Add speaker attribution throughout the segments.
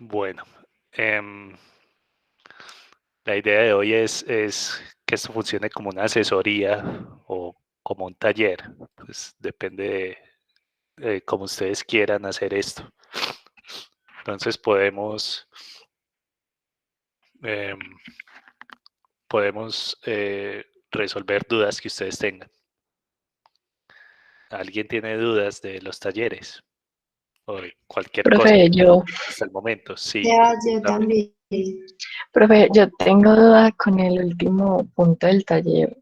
Speaker 1: Bueno, em, la idea de hoy es que esto funcione como una asesoría o como un taller. Pues depende de cómo ustedes quieran hacer esto. Entonces em, podemos resolver dudas que ustedes tengan. ¿Alguien tiene dudas de los talleres o de cualquier cosa
Speaker 2: Profe, yo,
Speaker 1: hasta el momento? Sí,
Speaker 3: Ya, yo
Speaker 1: dame.
Speaker 3: también.
Speaker 2: profe, yo tengo duda con el último punto del taller,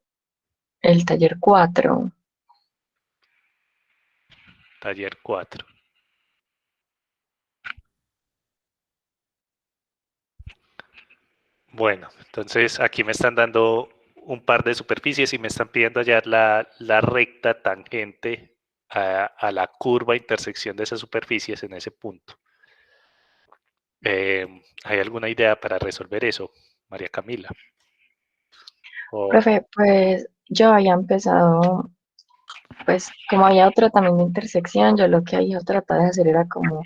Speaker 2: el taller 4.
Speaker 1: Taller 4. Bueno, entonces aquí me están dando un par de superficies y me están pidiendo hallar la recta tangente a la curva intersección de esas superficies en ese punto. ¿Hay alguna idea para resolver eso, María Camila? O,
Speaker 2: Profe, pues yo había empezado, pues como había otro también de intersección, yo lo que había tratado de hacer era como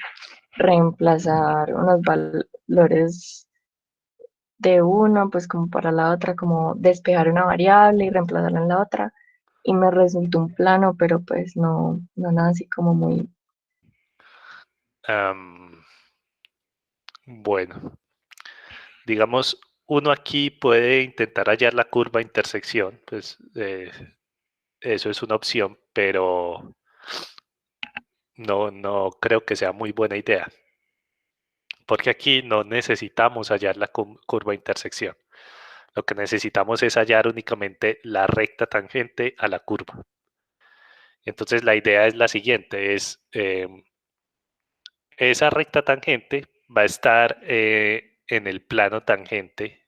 Speaker 2: reemplazar unos valores de uno, pues como para la otra, como despejar una variable y reemplazarla en la otra. Y me resultó un plano, pero pues no nada así como muy.
Speaker 1: am, bueno, digamos, uno aquí puede intentar hallar la curva intersección, pues eso es una opción, pero no creo que sea muy buena idea, porque aquí no necesitamos hallar la curva intersección. Lo que necesitamos es hallar únicamente la recta tangente a la curva. Entonces la idea es la siguiente, esa recta tangente va a estar en el plano tangente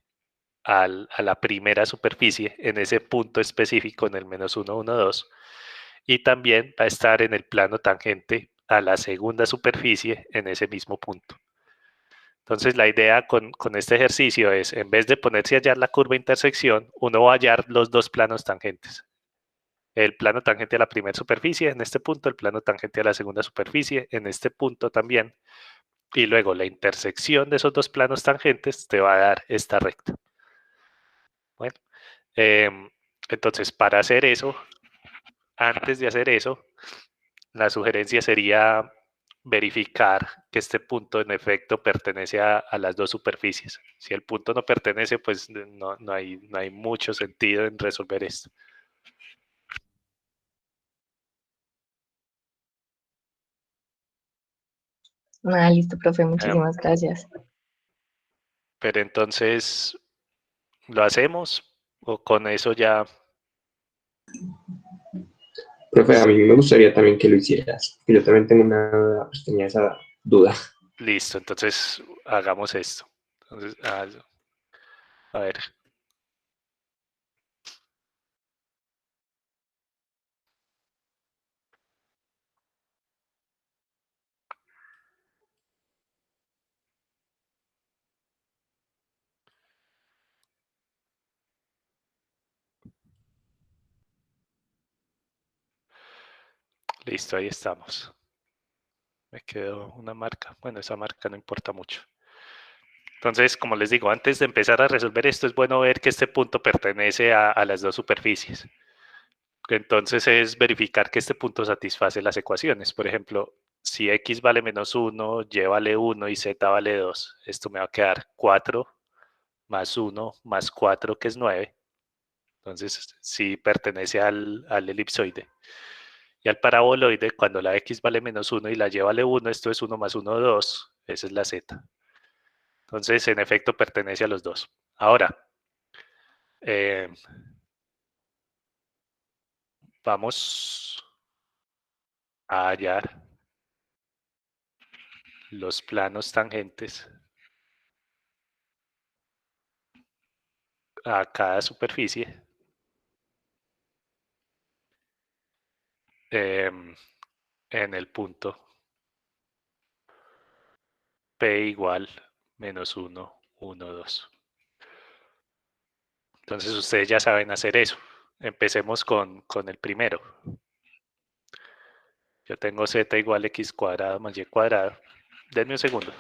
Speaker 1: a la primera superficie, en ese punto específico, en el -1, 1, 2, y también va a estar en el plano tangente a la segunda superficie en ese mismo punto. Entonces la idea con este ejercicio es, en vez de ponerse a hallar la curva intersección, uno va a hallar los dos planos tangentes. El plano tangente a la primera superficie en este punto, el plano tangente a la segunda superficie en este punto también, y luego la intersección de esos dos planos tangentes te va a dar esta recta. Bueno, em, entonces para hacer eso, antes de hacer eso, la sugerencia sería verificar que este punto en efecto pertenece a las dos superficies. Si el punto no pertenece, pues no hay mucho sentido en resolver esto.
Speaker 2: Ah, listo, profe,
Speaker 1: Em,
Speaker 2: muchísimas gracias.
Speaker 1: pero entonces, ¿lo hacemos o con eso ya?
Speaker 4: Profe, a mí me gustaría también que lo hicieras, que yo también tengo una, pues tenía esa duda.
Speaker 1: Listo, entonces hagamos esto. Entonces, a ver, listo, ahí estamos. Me quedó una marca. Bueno, esa marca no importa mucho. Entonces, como les digo, antes de empezar a resolver esto, es bueno ver que este punto pertenece a las dos superficies. Entonces es verificar que este punto satisface las ecuaciones. Por ejemplo, si x vale -1, y vale 1 y z vale 2, esto me va a quedar 4 más 1 más 4, que es 9. Entonces, sí pertenece al elipsoide. Y al paraboloide, cuando la x vale -1 y la y vale 1, esto es 1 más 1, 2. Esa es la z. Entonces, en efecto, pertenece a los dos. Ahora, eh, vamos a hallar los planos tangentes a cada superficie en el punto P igual -1, 1, 2. Entonces ustedes ya saben hacer eso. Empecemos con el primero. Yo tengo z igual x cuadrado más y cuadrado. Denme un segundo.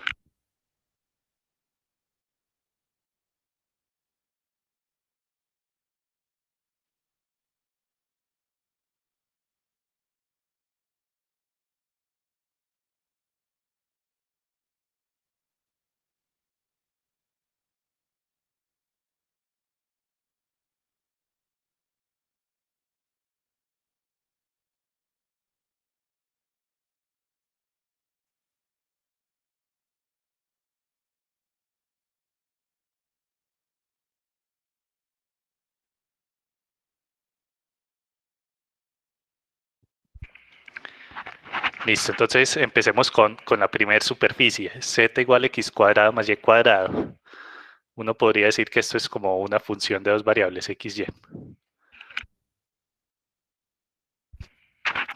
Speaker 1: Listo, entonces empecemos con la primera superficie, z igual a x cuadrado más y cuadrado. Uno podría decir que esto es como una función de dos variables, x, y.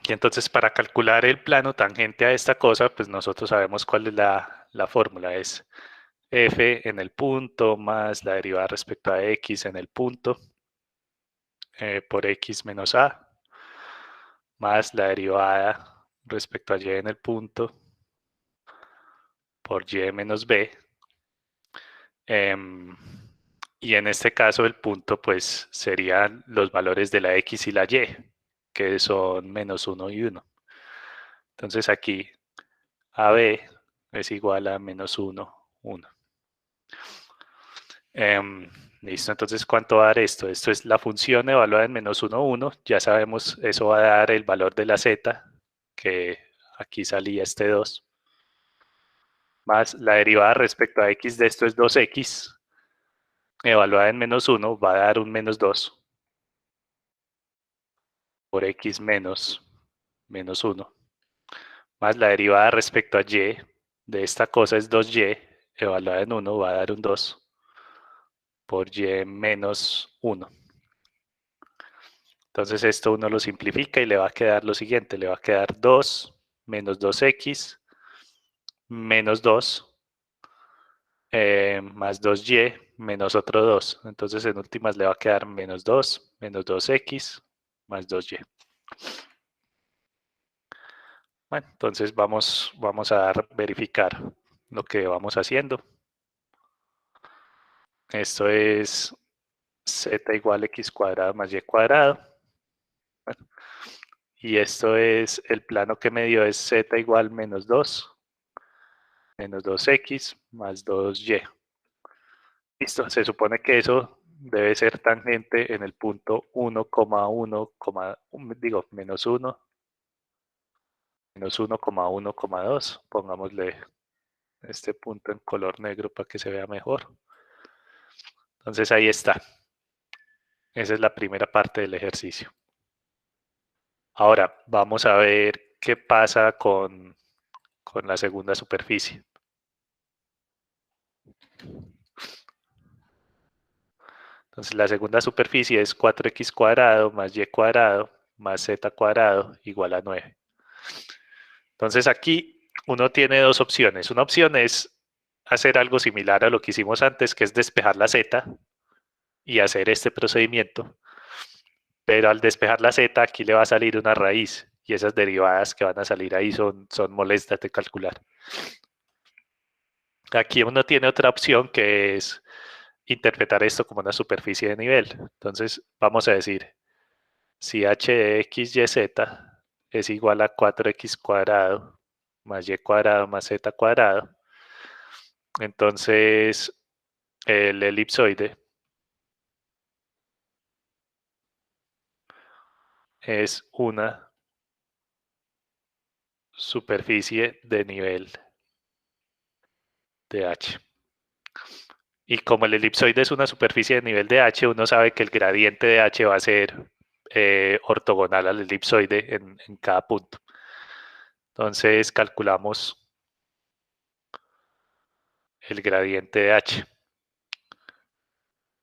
Speaker 1: Y entonces para calcular el plano tangente a esta cosa, pues nosotros sabemos cuál es la fórmula, es f en el punto más la derivada respecto a x en el punto por x menos a más la derivada respecto a y en el punto por y menos b. Y en este caso el punto pues serían los valores de la x y la y, que son menos 1 y 1. Entonces aquí AB es igual a menos 1, 1. Listo, entonces ¿cuánto va a dar esto? Esto es la función evaluada en menos 1, 1. Ya sabemos, eso va a dar el valor de la z, que aquí salía este 2, más la derivada respecto a x de esto es 2x, evaluada en menos 1, va a dar un menos 2 por x menos 1, más la derivada respecto a y de esta cosa es 2y, evaluada en 1, va a dar un 2 por y menos 1. Entonces esto uno lo simplifica y le va a quedar lo siguiente, le va a quedar 2 menos 2x menos 2 más 2y menos otro 2. Entonces en últimas le va a quedar menos 2 menos 2x más 2y. Bueno, entonces vamos a verificar lo que vamos haciendo. Esto es z igual a x cuadrado más y cuadrado. Bueno, y esto es, el plano que me dio es z igual menos 2 menos 2x más 2y. Listo, se supone que eso debe ser tangente en el punto 1,1, digo, menos 1, menos 1,1,2. Pongámosle este punto en color negro para que se vea mejor. Entonces ahí está. Esa es la primera parte del ejercicio. Ahora vamos a ver qué pasa con la segunda superficie. Entonces la segunda superficie es 4x cuadrado más y cuadrado más z cuadrado igual a 9. Entonces aquí uno tiene dos opciones. Una opción es hacer algo similar a lo que hicimos antes, que es despejar la z y hacer este procedimiento. Pero al despejar la z, aquí le va a salir una raíz y esas derivadas que van a salir ahí son molestas de calcular. Aquí uno tiene otra opción que es interpretar esto como una superficie de nivel. Entonces vamos a decir, si h de x, y, z es igual a 4x cuadrado más y cuadrado más z cuadrado, entonces el elipsoide es una superficie de nivel de h. Y como el elipsoide es una superficie de nivel de h, uno sabe que el gradiente de h va a ser ortogonal al elipsoide en cada punto. Entonces calculamos el gradiente de h.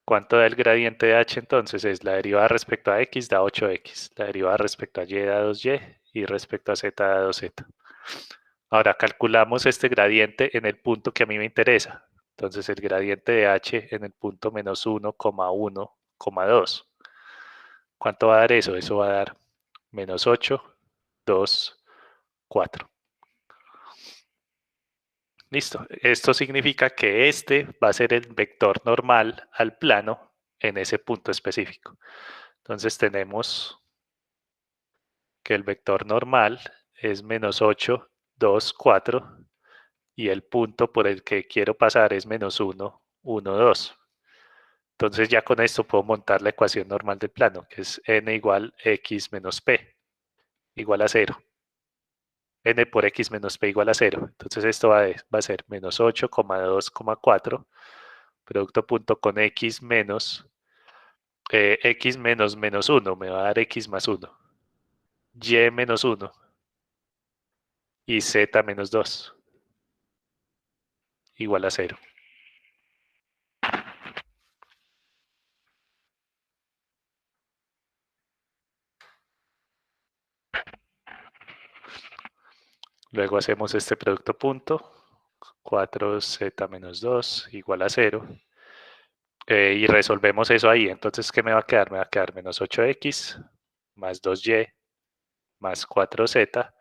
Speaker 1: ¿Cuánto da el gradiente de h entonces? Es la derivada respecto a x da 8x, la derivada respecto a y da 2y y respecto a z da 2z. Ahora calculamos este gradiente en el punto que a mí me interesa. Entonces el gradiente de h en el punto menos 1,1,2. ¿Cuánto va a dar eso? Eso va a dar menos 8, 2, 4. Listo. Esto significa que este va a ser el vector normal al plano en ese punto específico. Entonces tenemos que el vector normal es menos 8, 2, 4 y el punto por el que quiero pasar es menos 1, 1, 2. Entonces ya con esto puedo montar la ecuación normal del plano, que es n igual x menos p igual a 0. N por x menos p igual a 0. Entonces esto va a ser menos 8,2,4 producto punto con x menos x menos menos 1 me va a dar x más 1. Y menos 1 y z menos 2 igual a 0. Luego hacemos este producto punto, 4z menos 2 igual a 0. Y resolvemos eso ahí. Entonces, ¿qué me va a quedar? Me va a quedar menos 8x más 2y más 4z.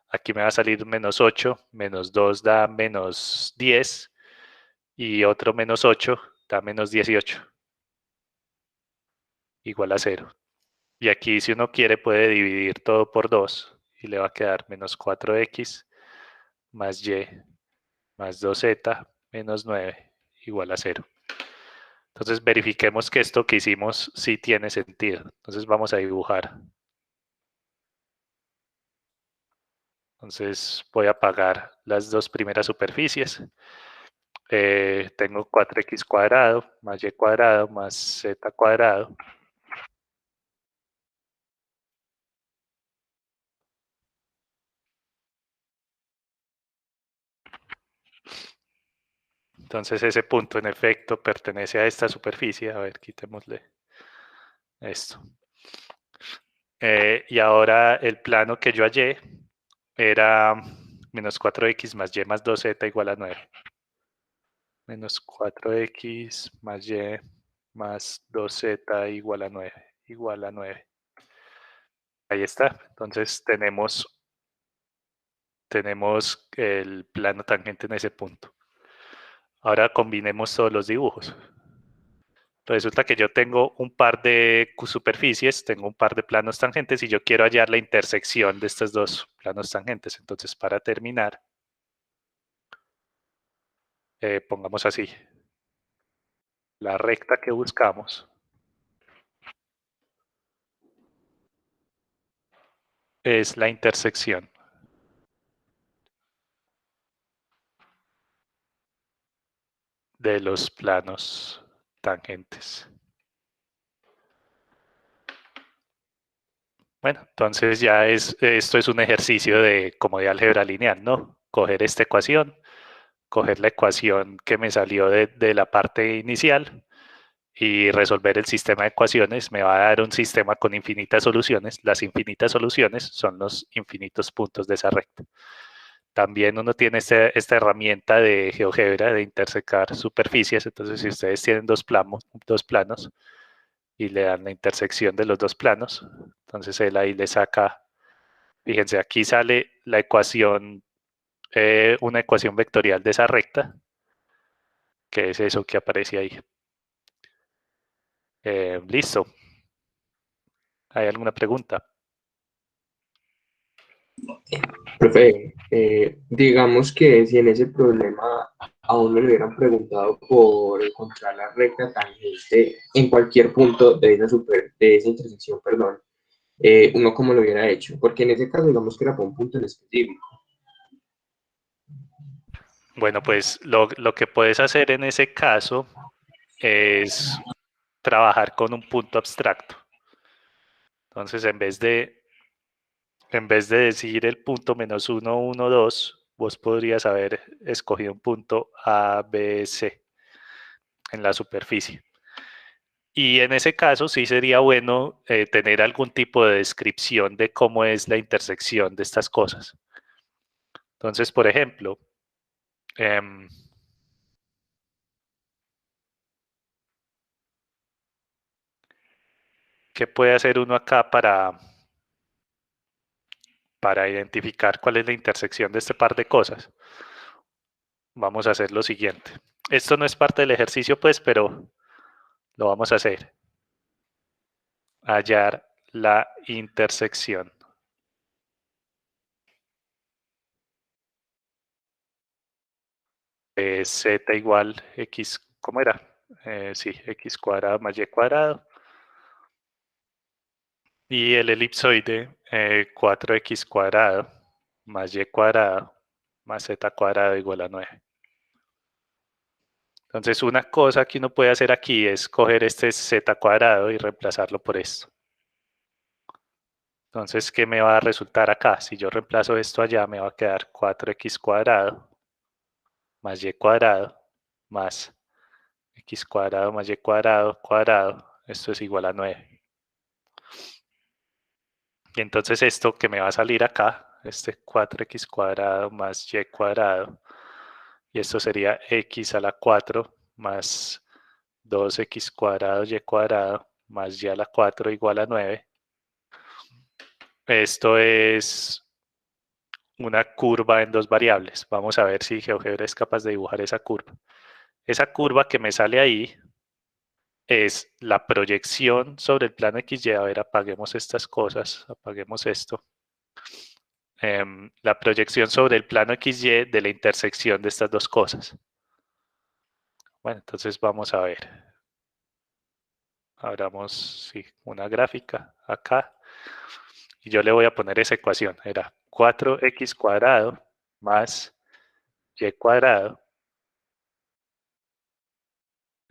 Speaker 1: Aquí me va a salir menos 8, menos 2 da menos 10 y otro menos 8 da menos 18 igual a 0. Y aquí si uno quiere puede dividir todo por 2 y le va a quedar menos 4x más y más 2z menos 9 igual a 0. Entonces verifiquemos que esto que hicimos sí tiene sentido. Entonces vamos a dibujar. Entonces voy a apagar las dos primeras superficies. Tengo 4x cuadrado más y cuadrado más z cuadrado. Entonces ese punto en efecto pertenece a esta superficie. A ver, quitémosle esto. Y ahora el plano que yo hallé era menos 4x más y más 2z igual a 9. Menos 4x más y más 2z igual a 9. Igual a 9. Ahí está. Entonces tenemos el plano tangente en ese punto. Ahora combinemos todos los dibujos. Resulta que yo tengo un par de superficies, tengo un par de planos tangentes y yo quiero hallar la intersección de estos dos planos tangentes. Entonces, para terminar, pongamos así, la recta que buscamos es la intersección de los planos tangentes. Bueno, entonces ya esto es un ejercicio como de álgebra lineal, ¿no? Coger esta ecuación, coger la ecuación que me salió de la parte inicial y resolver el sistema de ecuaciones. Me va a dar un sistema con infinitas soluciones. Las infinitas soluciones son los infinitos puntos de esa recta. También uno tiene esta herramienta de GeoGebra de intersecar superficies. Entonces, si ustedes tienen dos planos y le dan la intersección de los dos planos, entonces él ahí le saca, fíjense, aquí sale la ecuación, una ecuación vectorial de esa recta, que es eso que aparece ahí. Listo. ¿Hay alguna pregunta?
Speaker 4: Profe, digamos que si en ese problema a uno le hubieran preguntado por encontrar la recta tangente en cualquier punto de esa intersección, perdón, uno cómo lo hubiera hecho, porque en ese caso digamos que era por un punto en específico.
Speaker 1: Bueno, pues lo que puedes hacer en ese caso es trabajar con un punto abstracto. Entonces, en vez de decir el punto menos 1, 1, 2, vos podrías haber escogido un punto A, B, C en la superficie. Y en ese caso sí sería bueno tener algún tipo de descripción de cómo es la intersección de estas cosas. Entonces, por ejemplo, ¿qué puede hacer uno acá para identificar cuál es la intersección de este par de cosas? Vamos a hacer lo siguiente. Esto no es parte del ejercicio, pues, pero lo vamos a hacer. Hallar la intersección. Z igual x, ¿cómo era? Sí, x cuadrado más y cuadrado. Y el elipsoide, 4x cuadrado más y cuadrado más z cuadrado igual a 9. Entonces, una cosa que uno puede hacer aquí es coger este z cuadrado y reemplazarlo por esto. Entonces, ¿qué me va a resultar acá? Si yo reemplazo esto allá, me va a quedar 4x cuadrado más y cuadrado más x cuadrado más y cuadrado cuadrado. Esto es igual a 9. Y entonces esto que me va a salir acá, este 4x cuadrado más y cuadrado, y esto sería x a la 4 más 2x cuadrado y cuadrado más y a la 4 igual a 9. Esto es una curva en dos variables. Vamos a ver si GeoGebra es capaz de dibujar esa curva. Esa curva que me sale ahí es la proyección sobre el plano XY. A ver, apaguemos estas cosas, apaguemos esto. La proyección sobre el plano XY de la intersección de estas dos cosas. Bueno, entonces vamos a ver. Abramos sí, una gráfica acá. Y yo le voy a poner esa ecuación. Era 4x cuadrado más y cuadrado.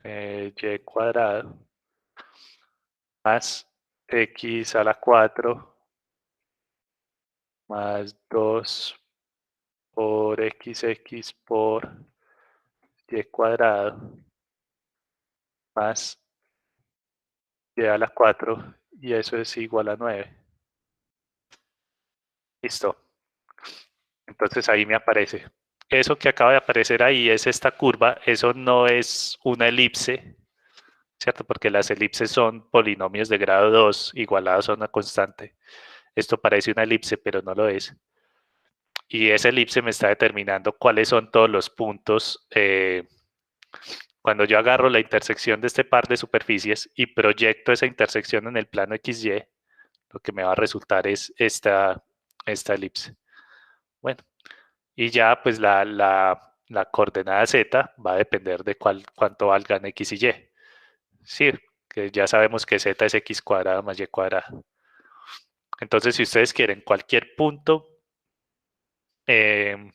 Speaker 1: Y cuadrado más x a la 4 más 2 por xx por y cuadrado más y a la 4 y eso es igual a 9. Listo. Entonces ahí me aparece. Eso que acaba de aparecer ahí es esta curva. Eso no es una elipse, ¿cierto? Porque las elipses son polinomios de grado 2 igualados a una constante. Esto parece una elipse, pero no lo es. Y esa elipse me está determinando cuáles son todos los puntos. Cuando yo agarro la intersección de este par de superficies y proyecto esa intersección en el plano XY, lo que me va a resultar es esta elipse. Bueno, y ya pues la coordenada Z va a depender de cuánto valgan X y Y. Sí, que ya sabemos que Z es X cuadrado más Y cuadrado. Entonces, si ustedes quieren cualquier punto de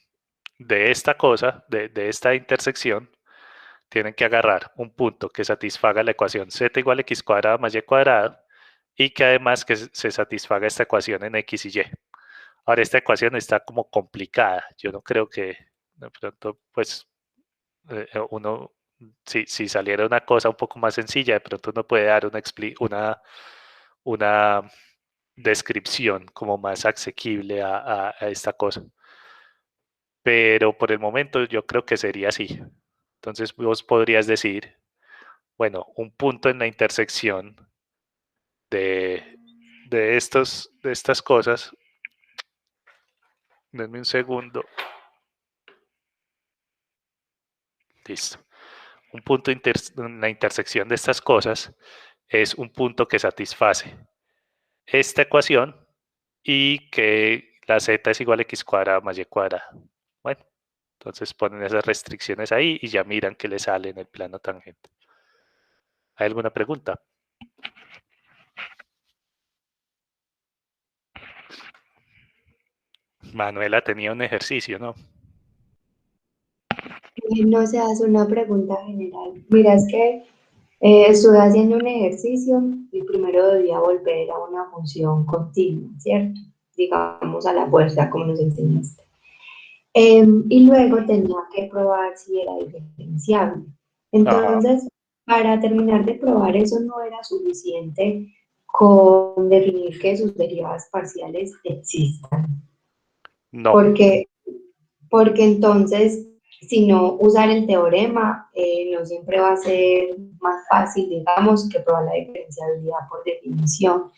Speaker 1: esta cosa, de esta intersección, tienen que agarrar un punto que satisfaga la ecuación Z igual a X cuadrado más Y cuadrado y que además que se satisfaga esta ecuación en X y Y. Ahora, esta ecuación está como complicada. Yo no creo que de pronto, pues, uno, si saliera una cosa un poco más sencilla, de pronto uno puede dar una descripción como más asequible a esta cosa. Pero por el momento yo creo que sería así. Entonces vos podrías decir, bueno, un punto en la intersección de, de estas cosas, denme un segundo, listo. Un punto en la intersección de estas cosas es un punto que satisface esta ecuación y que la z es igual a x cuadrado más y cuadrado. Bueno, entonces ponen esas restricciones ahí y ya miran que le sale en el plano tangente. ¿Hay alguna pregunta? Manuela tenía un ejercicio, ¿no?
Speaker 3: No se hace una pregunta general. Mira, es que estuve haciendo un ejercicio y primero debía volver a una función continua, ¿cierto? Digamos a la fuerza, como nos enseñaste. Y luego tenía que probar si era diferenciable.
Speaker 1: Ajá.
Speaker 3: Entonces, para terminar de probar eso no era suficiente con definir que sus derivadas parciales existan,
Speaker 1: No,
Speaker 3: porque porque entonces, si no usar el teorema, no siempre va a ser más fácil, digamos, que probar la diferenciabilidad por definición,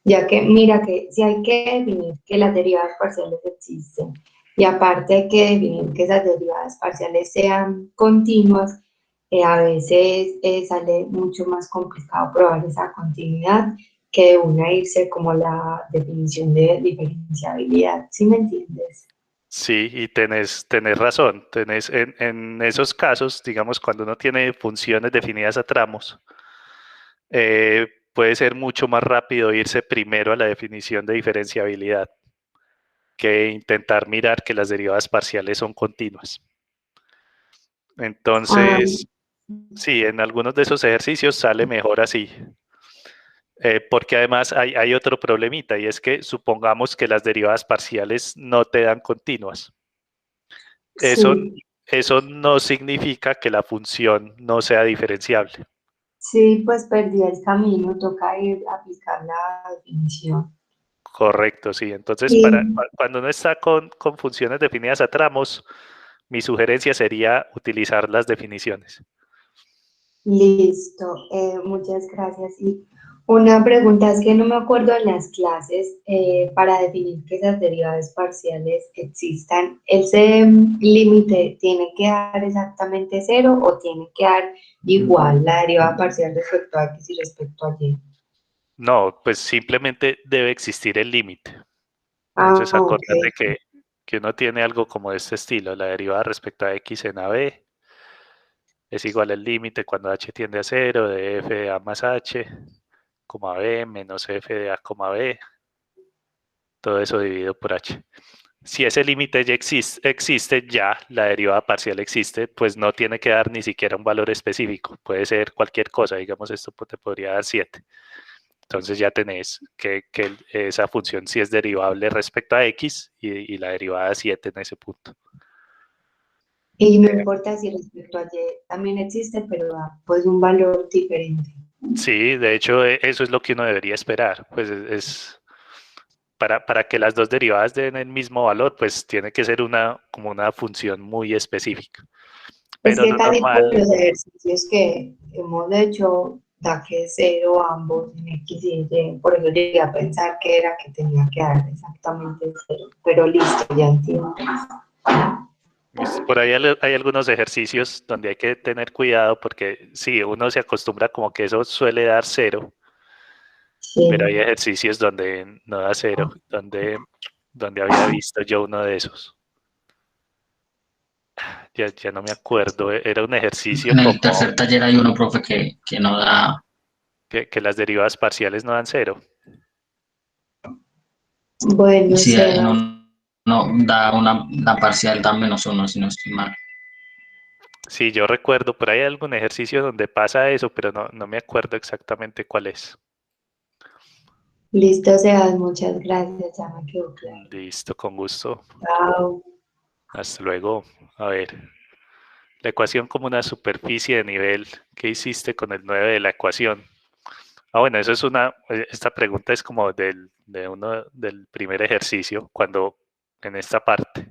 Speaker 3: ya que mira que si hay que definir que las derivadas parciales existen y aparte hay que definir que esas derivadas parciales sean continuas, a veces sale mucho más complicado probar esa continuidad que de una irse como la definición de diferenciabilidad, ¿sí me entiendes?
Speaker 1: sí, y tenés razón. En esos casos, digamos, cuando uno tiene funciones definidas a tramos, puede ser mucho más rápido irse primero a la definición de diferenciabilidad que intentar mirar que las derivadas parciales son continuas.
Speaker 3: Ah,
Speaker 1: Entonces, sí, en algunos de esos ejercicios sale mejor así. Porque además hay otro problemita y es que supongamos que las derivadas parciales no te dan continuas. Eso,
Speaker 3: Sí,
Speaker 1: eso no significa que la función no sea diferenciable.
Speaker 3: sí, pues perdí el camino, toca ir a aplicar la definición.
Speaker 1: Correcto, sí. Entonces,
Speaker 3: Y
Speaker 1: cuando uno está con funciones definidas a tramos, mi sugerencia sería utilizar las definiciones.
Speaker 3: listo, muchas gracias. Y una pregunta es que no me acuerdo en las clases para definir que esas derivadas parciales existan. ¿Ese límite tiene que dar exactamente cero o tiene que dar igual la derivada parcial respecto a x y respecto a y?
Speaker 1: No, pues simplemente debe existir el límite.
Speaker 3: Ah,
Speaker 1: Entonces,
Speaker 3: ok.
Speaker 1: acuérdate que uno tiene algo como de este estilo, la derivada respecto a x en AB es igual al límite cuando h tiende a cero de f de a más h, coma b menos f de a, b, todo eso dividido por h. Si ese límite ya existe, ya la derivada parcial existe, pues no tiene que dar ni siquiera un valor específico, puede ser cualquier cosa, digamos esto te podría dar 7. Entonces ya tenés que esa función sí es derivable respecto a x y la derivada 7 en ese punto.
Speaker 3: Y no importa si respecto a y también existe, pero da pues un valor diferente.
Speaker 1: Sí, de hecho eso es lo que uno debería esperar, pues para que las dos derivadas den el mismo valor, pues tiene que ser como una función muy específica.
Speaker 3: Es
Speaker 1: Pero
Speaker 3: que
Speaker 1: lo
Speaker 3: casi todos
Speaker 1: normal,
Speaker 3: los ejercicios que hemos hecho da que es cero ambos en X y Y, por eso llegué a pensar que era que tenía que dar exactamente cero, pero listo, ya entiendo.
Speaker 1: por ahí hay algunos ejercicios donde hay que tener cuidado porque sí, uno se acostumbra como que eso suele dar cero, pero hay
Speaker 3: Sí.
Speaker 1: ejercicios donde no da cero, donde había visto yo uno de esos. Ya no me acuerdo, era un ejercicio
Speaker 5: En el
Speaker 1: como
Speaker 5: tercer taller hay uno, profe, que no da,
Speaker 1: que las derivadas parciales no dan cero.
Speaker 3: Bueno,
Speaker 5: sí, en
Speaker 3: Sebas,
Speaker 5: uno no, da una parcial, da -1, si no estoy mal.
Speaker 1: Sí, yo recuerdo, por ahí hay algún ejercicio donde pasa eso, pero no me acuerdo exactamente cuál es.
Speaker 3: listo, Sebas, muchas gracias, ya me quedó claro.
Speaker 1: Listo, con gusto.
Speaker 3: Chao.
Speaker 1: Hasta luego. A ver, la ecuación como una superficie de nivel. ¿Qué hiciste con el 9 de la ecuación? Bueno, eso es esta pregunta es como del primer ejercicio, cuando en esta parte,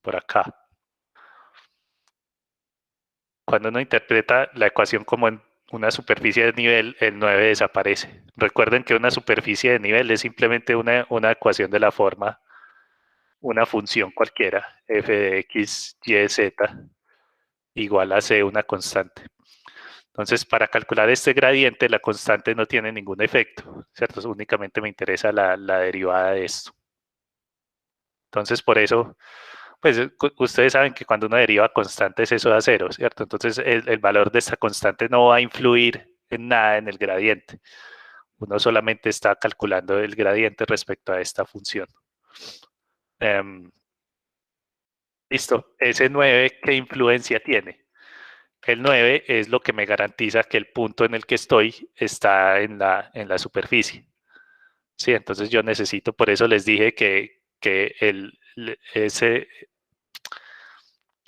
Speaker 1: por acá. Cuando uno interpreta la ecuación como en una superficie de nivel, el 9 desaparece. Recuerden que una superficie de nivel es simplemente una ecuación de la forma, una función cualquiera, f de x, y, z, igual a c, una constante. Entonces, para calcular este gradiente, la constante no tiene ningún efecto, ¿cierto? Únicamente me interesa la derivada de esto. Entonces, por eso, pues ustedes saben que cuando una deriva constante es eso da cero, ¿cierto? Entonces el valor de esta constante no va a influir en nada en el gradiente. Uno solamente está calculando el gradiente respecto a esta función. Listo, ese 9, ¿qué influencia tiene? El 9 es lo que me garantiza que el punto en el que estoy está en la superficie. Sí, entonces yo necesito, por eso les dije que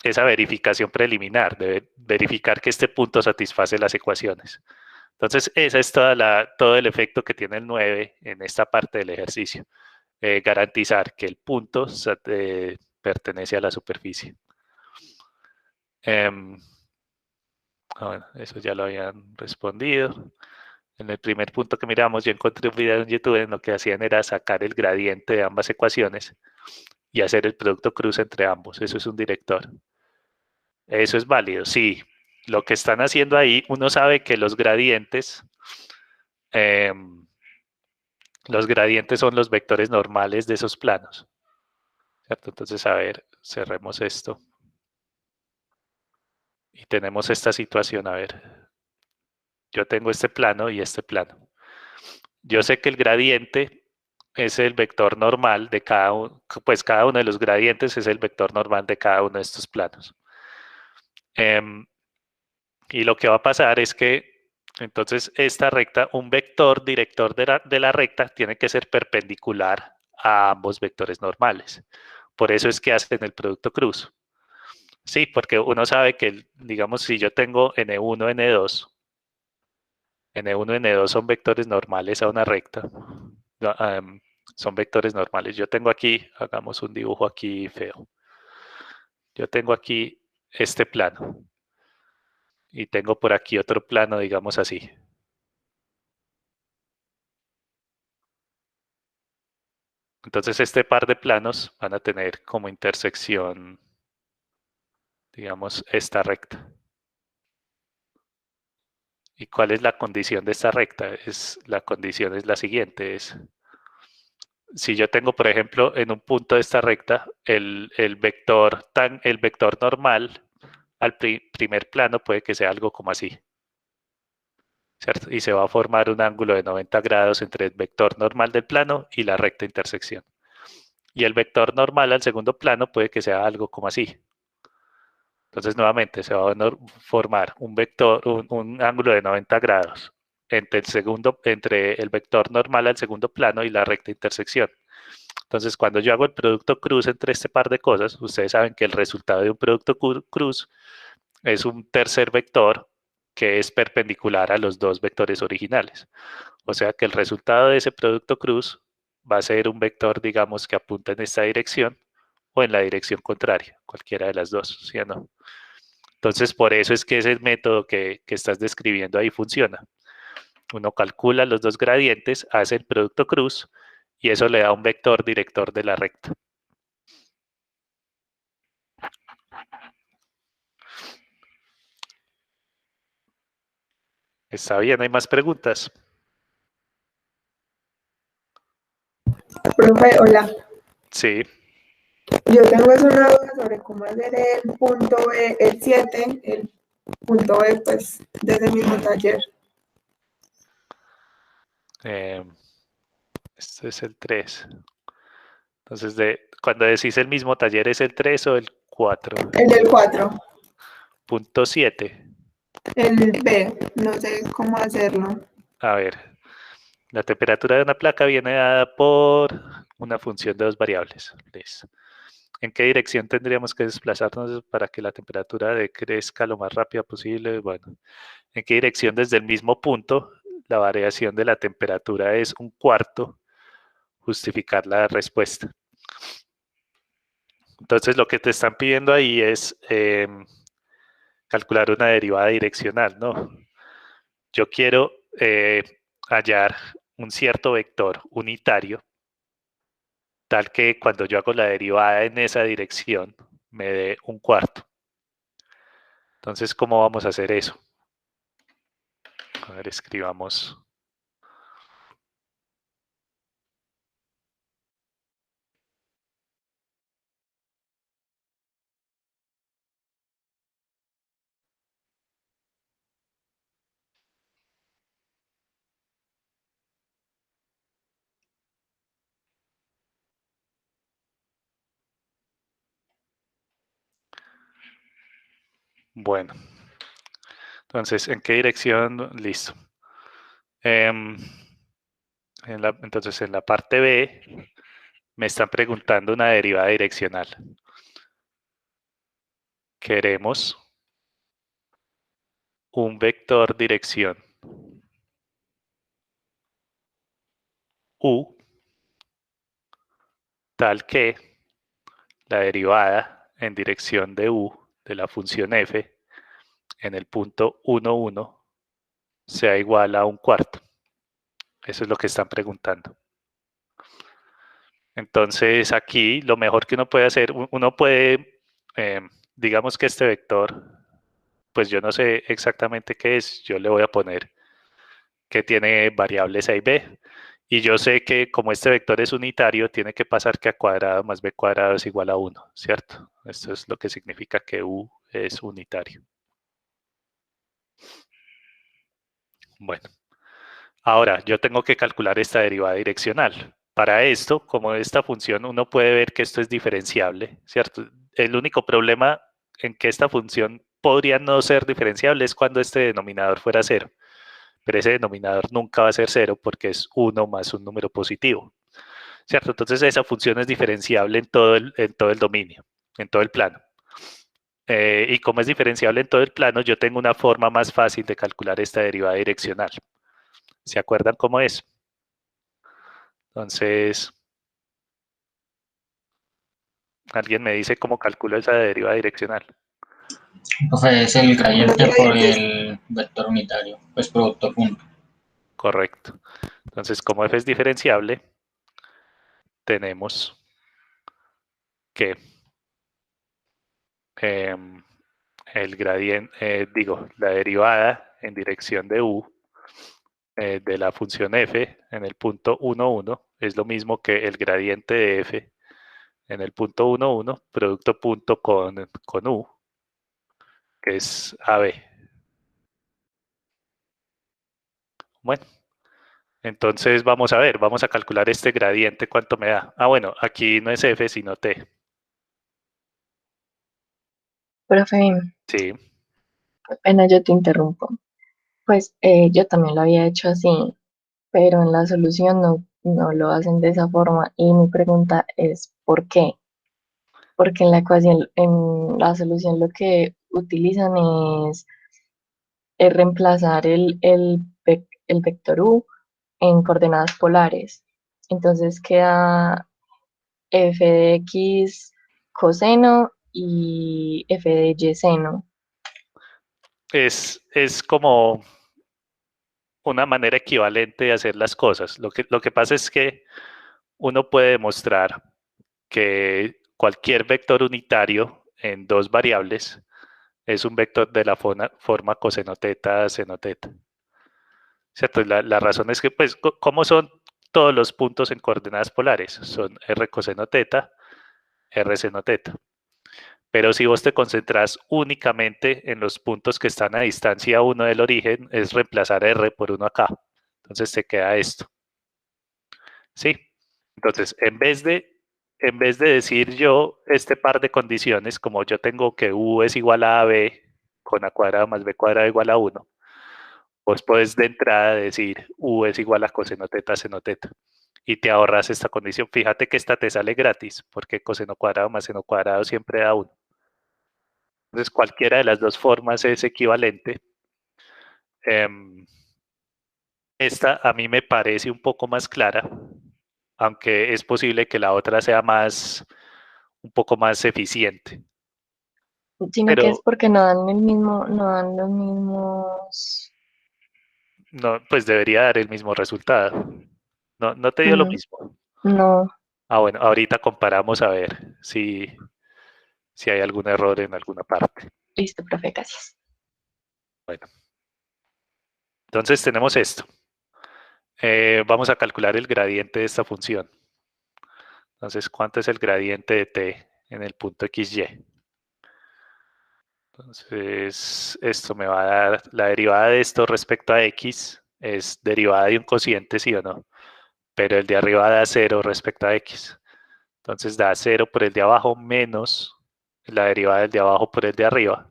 Speaker 1: esa verificación preliminar, de verificar que este punto satisface las ecuaciones. Entonces, ese es todo el efecto que tiene el 9 en esta parte del ejercicio. Garantizar que el punto pertenece a la superficie. Bueno, eso ya lo habían respondido. En el primer punto que miramos, yo encontré un video en YouTube en lo que hacían era sacar el gradiente de ambas ecuaciones y hacer el producto cruz entre ambos. Eso es un director. Eso es válido, sí. Lo que están haciendo ahí, uno sabe que los gradientes son los vectores normales de esos planos, ¿cierto? Entonces, a ver, cerremos esto. Y tenemos esta situación, a ver. Yo tengo este plano y este plano. Yo sé que el gradiente es el vector normal de cada uno, pues cada uno de los gradientes es el vector normal de cada uno de estos planos. Y lo que va a pasar es que Entonces, esta recta, un vector director de la recta tiene que ser perpendicular a ambos vectores normales. Por eso es que hacen el producto cruz. Sí, porque uno sabe que, digamos, si yo tengo N1, N2, N1, N2 son vectores normales a una recta. No, son vectores normales. Yo tengo aquí, hagamos un dibujo aquí feo. Yo tengo aquí este plano. Y tengo por aquí otro plano, digamos así. Entonces este par de planos van a tener como intersección, digamos, esta recta. ¿Y cuál es la condición de esta recta? La condición es la siguiente, si yo tengo, por ejemplo, en un punto de esta recta, el vector normal al primer plano puede que sea algo como así, ¿cierto? Y se va a formar un ángulo de 90 grados entre el vector normal del plano y la recta intersección. Y el vector normal al segundo plano puede que sea algo como así. Entonces, nuevamente, se va a formar un ángulo de 90 grados entre el vector normal al segundo plano y la recta intersección. Entonces, cuando yo hago el producto cruz entre este par de cosas, ustedes saben que el resultado de un producto cruz es un tercer vector que es perpendicular a los dos vectores originales. O sea que el resultado de ese producto cruz va a ser un vector, digamos, que apunta en esta dirección o en la dirección contraria, cualquiera de las dos, ¿sí o no? Entonces, por eso es que ese método que estás describiendo ahí funciona. Uno calcula los dos gradientes, hace el producto cruz y eso le da un vector director de la recta. Está bien, ¿hay más preguntas?
Speaker 6: Profe, hola.
Speaker 1: Sí,
Speaker 6: Yo tengo una duda sobre cómo hacer el punto B, el 7, el punto B, pues, de ese mismo taller.
Speaker 1: este es el 3. Entonces, cuando decís el mismo taller, ¿es el 3 o el 4?
Speaker 6: El del 4,
Speaker 1: Punto 7.
Speaker 6: el B, no sé cómo hacerlo.
Speaker 1: A ver, la temperatura de una placa viene dada por una función de dos variables. Listo. ¿En qué dirección tendríamos que desplazarnos para que la temperatura decrezca lo más rápido posible? Bueno, ¿en qué dirección desde el mismo punto la variación de la temperatura es un cuarto? Justificar la respuesta. Entonces, lo que te están pidiendo ahí es calcular una derivada direccional, ¿no? Yo quiero hallar un cierto vector unitario, tal que cuando yo hago la derivada en esa dirección, me dé un cuarto. Entonces, ¿cómo vamos a hacer eso? A ver, escribamos. Bueno, entonces, ¿en qué dirección? Listo. Entonces, en la parte B, me están preguntando una derivada direccional. Queremos un vector dirección U, tal que la derivada en dirección de U de la función f en el punto 1, 1 sea igual a un cuarto. Eso es lo que están preguntando. Entonces aquí lo mejor que uno puede hacer, uno puede, digamos que este vector, pues yo no sé exactamente qué es, yo le voy a poner que tiene variables a y b. Y yo sé que como este vector es unitario, tiene que pasar que a cuadrado más b cuadrado es igual a 1, ¿cierto? Esto es lo que significa que u es unitario. Bueno, ahora yo tengo que calcular esta derivada direccional. Para esto, como esta función, uno puede ver que esto es diferenciable, ¿cierto? El único problema en que esta función podría no ser diferenciable es cuando este denominador fuera 0. pero ese denominador nunca va a ser 0 porque es 1 más un número positivo, ¿cierto? Entonces esa función es diferenciable en todo el dominio, en todo el plano. Y como es diferenciable en todo el plano, yo tengo una forma más fácil de calcular esta derivada direccional. ¿Se acuerdan cómo es? Entonces, ¿alguien me dice cómo calculo esa derivada direccional?
Speaker 5: Profe, es el gradiente
Speaker 6: Los
Speaker 5: por
Speaker 6: gradientes.
Speaker 5: el vector unitario, pues producto punto.
Speaker 1: Correcto. Entonces, como f es diferenciable, tenemos que el gradiente, la derivada en dirección de u de la función f en el punto 1, 1 es lo mismo que el gradiente de f en el punto 1, 1, producto punto con u, que es AB. Bueno, entonces vamos a ver, vamos a calcular este gradiente, ¿cuánto me da? Ah, bueno, aquí no es f, sino t.
Speaker 2: Profe,
Speaker 1: Sí,
Speaker 2: qué pena yo te interrumpo. Pues yo también lo había hecho así, pero en la solución no lo hacen de esa forma. Y mi pregunta es, ¿por qué? Porque en la ecuación, en la solución lo que utilizan es reemplazar el vector u en coordenadas polares. Entonces queda f de x coseno y f de y seno.
Speaker 1: es como una manera equivalente de hacer las cosas. Lo que pasa es que uno puede demostrar que cualquier vector unitario en dos variables es un vector de la forma coseno teta, seno teta. ¿Cierto? La razón es que, pues, ¿cómo son todos los puntos en coordenadas polares? Son r coseno teta, r seno teta. Pero si vos te concentras únicamente en los puntos que están a distancia 1 del origen, es reemplazar r por 1 acá. Entonces te queda esto. ¿Sí? Entonces, en vez de decir yo este par de condiciones, como yo tengo que u es igual a ab con a cuadrado más b cuadrado igual a 1, vos podés de entrada decir u es igual a coseno teta seno teta y te ahorras esta condición. Fíjate que esta te sale gratis porque coseno cuadrado más seno cuadrado siempre da 1. Entonces, cualquiera de las dos formas es equivalente. Esta a mí me parece un poco más clara, aunque es posible que la otra sea un poco más eficiente.
Speaker 2: Sino que es
Speaker 1: Pero
Speaker 2: porque no dan el mismo, no dan los mismos.
Speaker 1: no, pues debería dar el mismo resultado. No te dio lo
Speaker 2: mm,
Speaker 1: mismo.
Speaker 2: no,
Speaker 1: Ah, bueno, ahorita comparamos a ver si hay algún error en alguna parte.
Speaker 2: listo, profe, gracias.
Speaker 1: Bueno, entonces tenemos esto. Vamos a calcular el gradiente de esta función. Entonces, ¿cuánto es el gradiente de t en el punto xy? Entonces, esto me va a dar la derivada de esto respecto a x, es derivada de un cociente, sí o no, pero el de arriba da 0 respecto a x. Entonces da 0 por el de abajo menos la derivada del de abajo por el de arriba.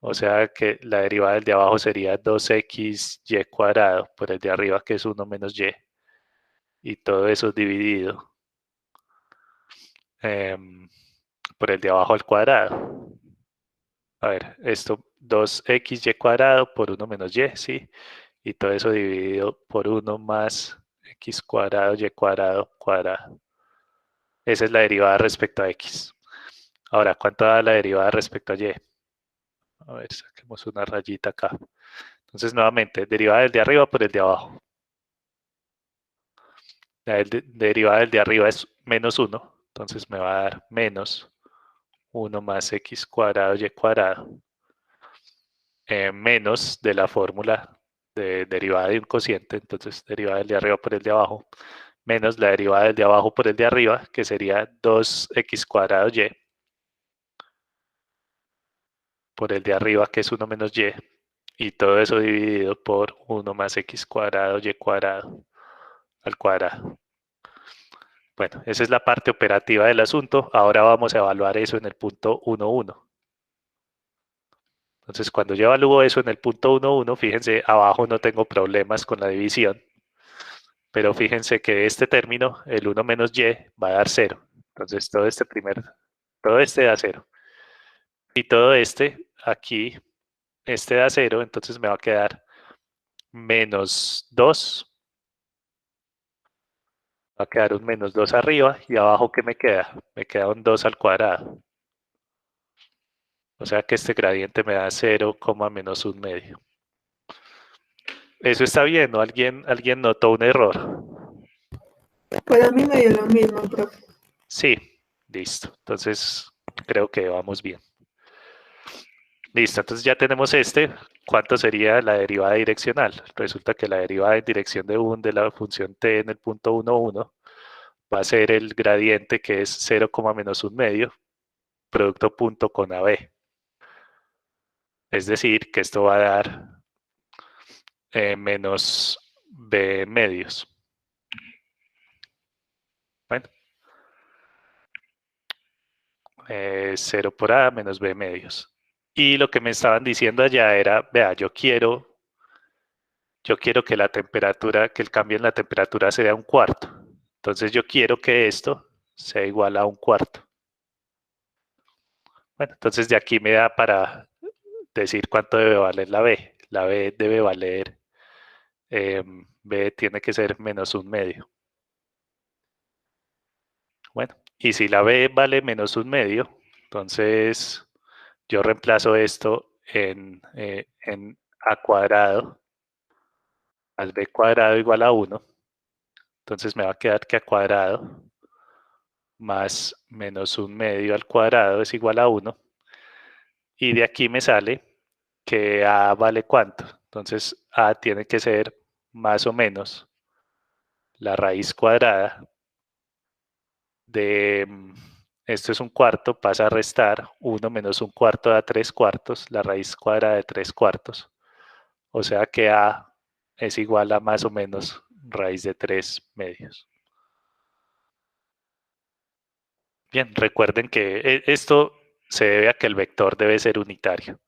Speaker 1: O sea que la derivada del de abajo sería 2xy cuadrado por el de arriba, que es 1 menos y. Y todo eso dividido em, por el de abajo al cuadrado. A ver, esto 2xy cuadrado por 1 menos y, ¿sí? Y todo eso dividido por 1 más x cuadrado y cuadrado cuadrado. Esa es la derivada respecto a x. Ahora, ¿cuánto da la derivada respecto a y? A ver, saquemos una rayita acá. Entonces, nuevamente, derivada del de arriba por el de abajo. La derivada del de arriba es menos 1. Entonces me va a dar menos 1 más x cuadrado y cuadrado. Menos de la fórmula de derivada de un cociente. Entonces, derivada del de arriba por el de abajo. Menos la derivada del de abajo por el de arriba, que sería 2x cuadrado y por el de arriba, que es 1 menos y. Y todo eso dividido por 1 más x cuadrado y cuadrado al cuadrado. Bueno, esa es la parte operativa del asunto. Ahora vamos a evaluar eso en el punto 1, 1. Entonces, cuando yo evalúo eso en el punto 1, 1, fíjense, abajo no tengo problemas con la división, pero fíjense que este término, el 1 menos y, va a dar 0. Entonces, todo este da 0. Y todo este, aquí, este da 0, entonces me va a quedar menos 2. Va a quedar un menos 2 arriba, y abajo, ¿qué me queda? Me queda un 2 al cuadrado. O sea que este gradiente me da 0, menos un medio. ¿Eso está bien o alguien notó un error?
Speaker 6: Pues a mí me dio lo mismo, profe.
Speaker 1: Sí, listo. Entonces creo que vamos bien. Listo, entonces ya tenemos este. ¿Cuánto sería la derivada direccional? Resulta que la derivada en dirección de 1 de la función t en el punto 1, 1 va a ser el gradiente que es 0, menos un medio, producto punto con AB. Es decir, que esto va a dar menos B medios. Bueno, 0 por A menos B medios. Y lo que me estaban diciendo allá era, vea, yo quiero que la temperatura, que el cambio en la temperatura sea un cuarto. Entonces yo quiero que esto sea igual a un cuarto. Bueno, entonces de aquí me da para decir cuánto debe valer la B. La B debe valer, B tiene que ser menos un medio. Bueno, y si la B vale menos un medio, entonces yo reemplazo esto en A cuadrado al B cuadrado igual a 1. Entonces me va a quedar que A cuadrado más menos un medio al cuadrado es igual a 1. Y de aquí me sale que A vale cuánto. Entonces A tiene que ser más o menos la raíz cuadrada de, esto es un cuarto, pasa a restar 1 menos un cuarto da 3 cuartos, la raíz cuadrada de 3 cuartos. O sea que A es igual a más o menos raíz de 3 medios. Bien, recuerden que esto se debe a que el vector debe ser unitario.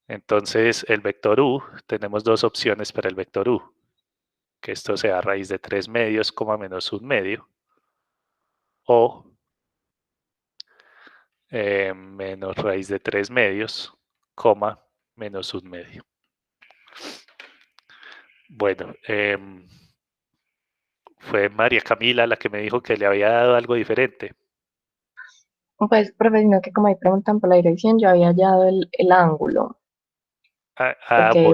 Speaker 1: Entonces, el vector u, tenemos dos opciones para el vector u. Que esto sea raíz de 3 medios, menos un medio. O menos raíz de 3 medios, menos un medio. Bueno, fue María Camila la que me dijo que le había dado algo diferente.
Speaker 2: Pues, profe, sino que como ahí preguntan por la dirección, yo había hallado el ángulo, porque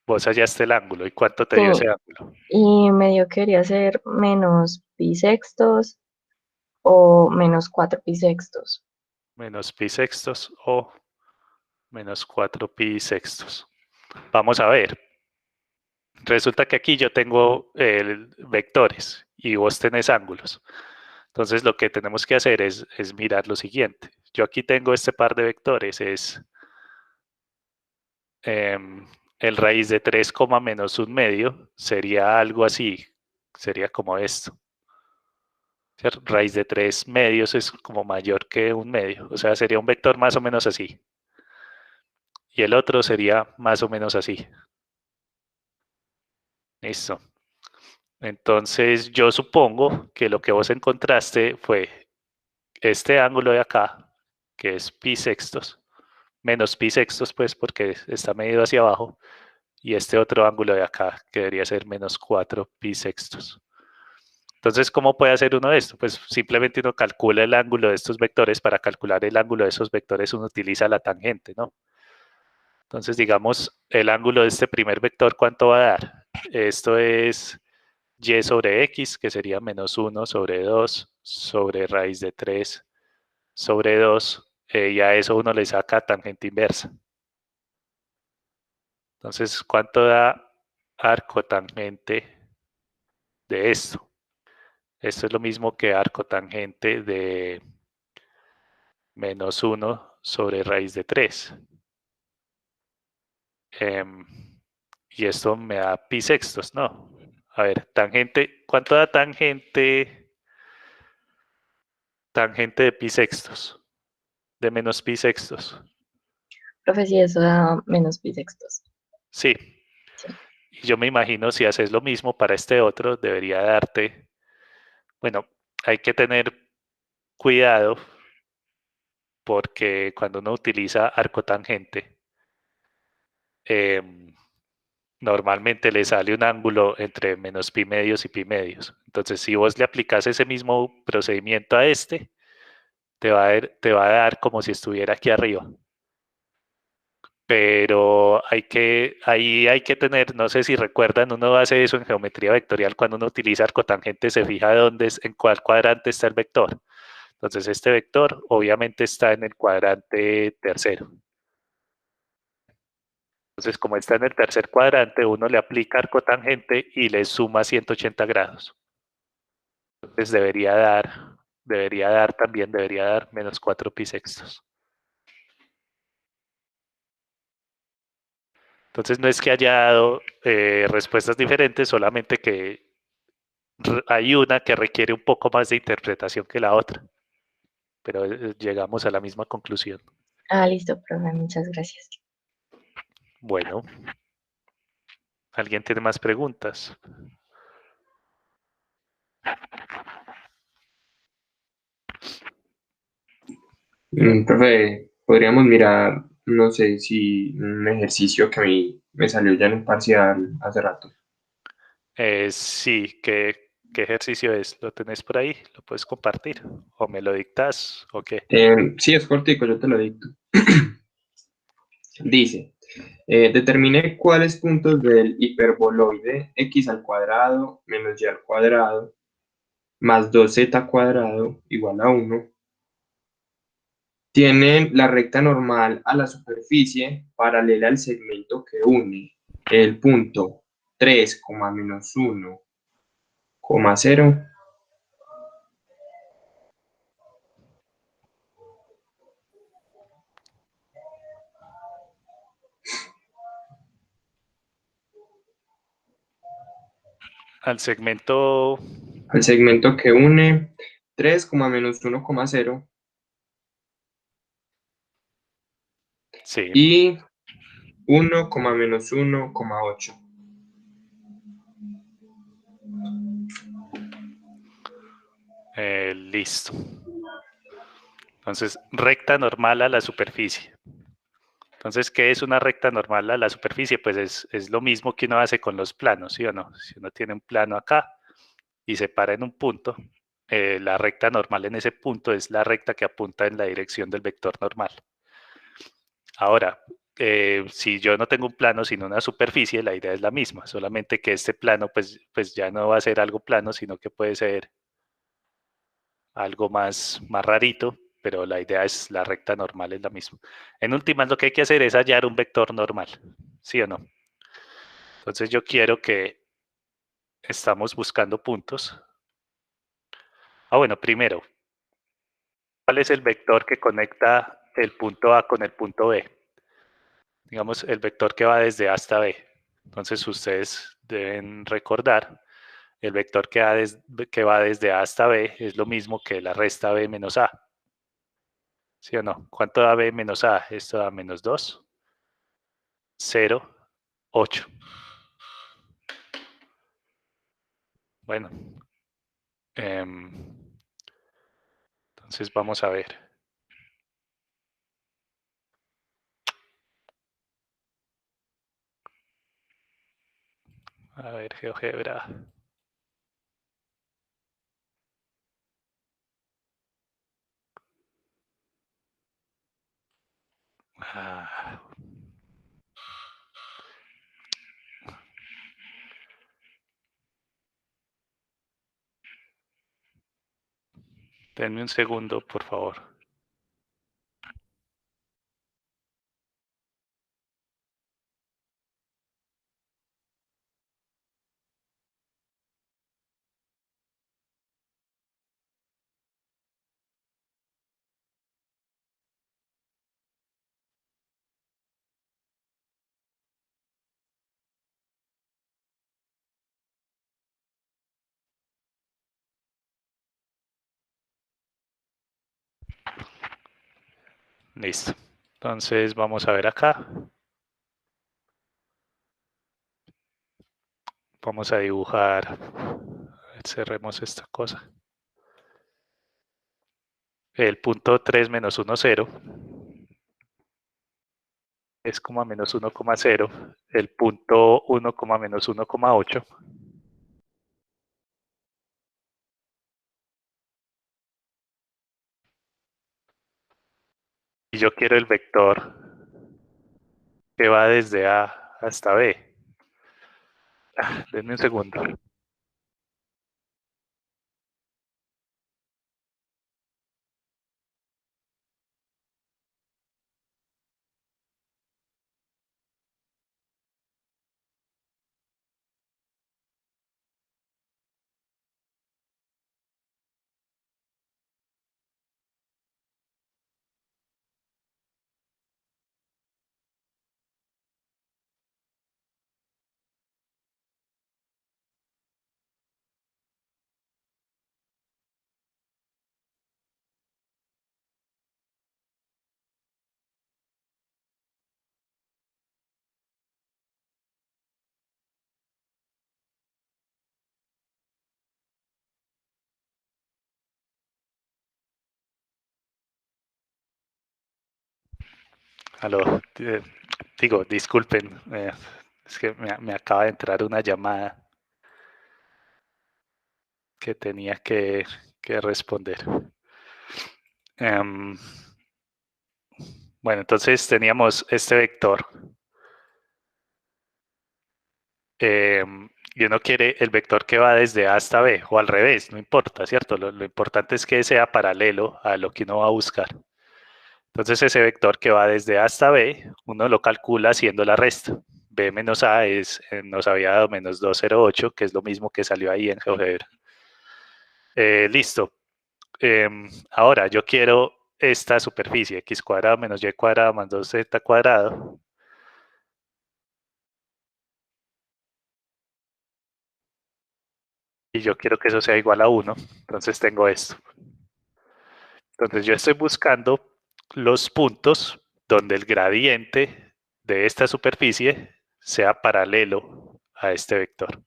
Speaker 1: Vos hallaste el ángulo. ¿Y cuánto te
Speaker 2: sí,
Speaker 1: dio ese ángulo?
Speaker 2: y me dio que quería ser menos pi sextos o menos 4 pi sextos.
Speaker 1: Menos pi sextos o menos 4 pi sextos. Vamos a ver. Resulta que aquí yo tengo vectores y vos tenés ángulos. Entonces lo que tenemos que hacer es mirar lo siguiente. Yo aquí tengo este par de vectores, es el raíz de 3, menos un medio, sería algo así, sería como esto. ¿Cierto? Raíz de 3 medios es como mayor que un medio, o sea, sería un vector más o menos así. Y el otro sería más o menos así. Listo. Entonces yo supongo que lo que vos encontraste fue este ángulo de acá, que es pi sextos, menos pi sextos pues porque está medido hacia abajo, y este otro ángulo de acá, que debería ser menos 4 pi sextos. Entonces, ¿cómo puede hacer uno esto? Pues simplemente uno calcula el ángulo de estos vectores. Para calcular el ángulo de esos vectores uno utiliza la tangente, ¿no? Entonces, digamos, el ángulo de este primer vector, ¿cuánto va a dar? Esto es y sobre x, que sería menos 1 sobre 2 sobre raíz de 3 sobre 2, y a eso uno le saca tangente inversa. Entonces, ¿cuánto da arco tangente de esto? Esto es lo mismo que arco tangente de menos 1 sobre raíz de 3. Y esto me da pi sextos, ¿no? A ver, tangente, ¿cuánto da tangente de pi sextos? De menos pi sextos.
Speaker 2: Profe, si eso da menos bisextos.
Speaker 1: Sí.
Speaker 2: Sí.
Speaker 1: Y yo me imagino si haces lo mismo para este otro, debería darte, bueno, hay que tener cuidado porque cuando uno utiliza arco tangente, em, normalmente le sale un ángulo entre menos pi medios y pi medios. Entonces, si vos le aplicas ese mismo procedimiento a este, te va a dar como si estuviera aquí arriba. Pero ahí hay que tener, no sé si recuerdan, uno hace eso en geometría vectorial cuando uno utiliza arco tangente, se fija en cuál cuadrante está el vector. Entonces, este vector obviamente está en el cuadrante tercero. Entonces, como está en el tercer cuadrante, uno le aplica arco tangente y le suma 180 grados. Entonces debería dar menos 4 pi sextos. Entonces no es que haya dado respuestas diferentes, solamente que hay una que requiere un poco más de interpretación que la otra, pero llegamos a la misma conclusión.
Speaker 2: Ah, listo, profe, muchas gracias.
Speaker 1: Bueno, ¿alguien tiene más preguntas?
Speaker 4: Profe, podríamos mirar, no sé si un ejercicio que a mí me salió ya en el parcial hace rato.
Speaker 1: Sí, ¿qué ejercicio es? ¿Lo tenés por ahí? ¿Lo puedes compartir? ¿O me lo dictas? ¿O qué?
Speaker 4: Sí, es cortico, yo te lo dicto. Dice, determine cuáles puntos del hiperboloide x al cuadrado menos y al cuadrado más 2z cuadrado igual a 1 tienen la recta normal a la superficie paralela al segmento que une el punto 3, menos 1, 0
Speaker 1: Al segmento,
Speaker 4: al segmento que une 3, menos 1, 0
Speaker 1: sí,
Speaker 4: y 1, menos 1, 8.
Speaker 1: listo. Entonces, recta normal a la superficie. Entonces, ¿qué es una recta normal a la superficie? Pues es lo mismo que uno hace con los planos, ¿sí o no? Si uno tiene un plano acá y se para en un punto, la recta normal en ese punto es la recta que apunta en la dirección del vector normal. Ahora, si yo no tengo un plano sino una superficie, la idea es la misma, solamente que este plano pues ya no va a ser algo plano, sino que puede ser algo más rarito, pero la idea es la recta normal es la misma. En últimas, lo que hay que hacer es hallar un vector normal, ¿sí o no? Entonces yo quiero que estamos buscando puntos. Bueno, primero, ¿cuál es el vector que conecta el punto A con el punto B? Digamos, el vector que va desde A hasta B. Entonces ustedes deben recordar, el vector que va desde A hasta B es lo mismo que la resta B menos A. ¿Sí o no? ¿Cuánto da B menos A? Esto da menos 2, 0, 8. Bueno, entonces vamos a ver. A ver, GeoGebra. Ah, denme un segundo, por favor. Listo. Entonces vamos a ver acá. Vamos a dibujar. A ver, cerremos esta cosa. El punto 3 menos 1, 0. Es como menos 1,0. El punto 1, menos 1,8. Y yo quiero el vector que va desde A hasta B. Denme un segundo. Aló, digo, disculpen, es que me acaba de entrar una llamada que tenía que responder. Bueno, entonces teníamos este vector. Y uno quiere el vector que va desde A hasta B, o al revés, no importa, ¿cierto? Lo importante es que sea paralelo a lo que uno va a buscar. Entonces ese vector que va desde A hasta B, uno lo calcula haciendo la resta. B menos A nos había dado menos 208, que es lo mismo que salió ahí en GeoGebra. Listo. Ahora yo quiero esta superficie, x cuadrado menos y cuadrado más 2z cuadrado. Y yo quiero que eso sea igual a 1. Entonces tengo esto. Entonces yo estoy buscando los puntos donde el gradiente de esta superficie sea paralelo a este vector.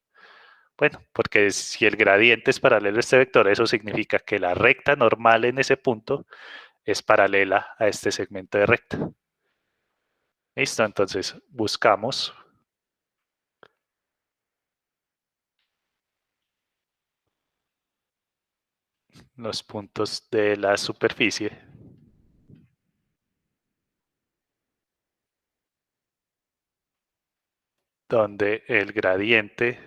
Speaker 1: Bueno, porque si el gradiente es paralelo a este vector, eso significa que la recta normal en ese punto es paralela a este segmento de recta. Listo, entonces buscamos los puntos de la superficie donde el gradiente,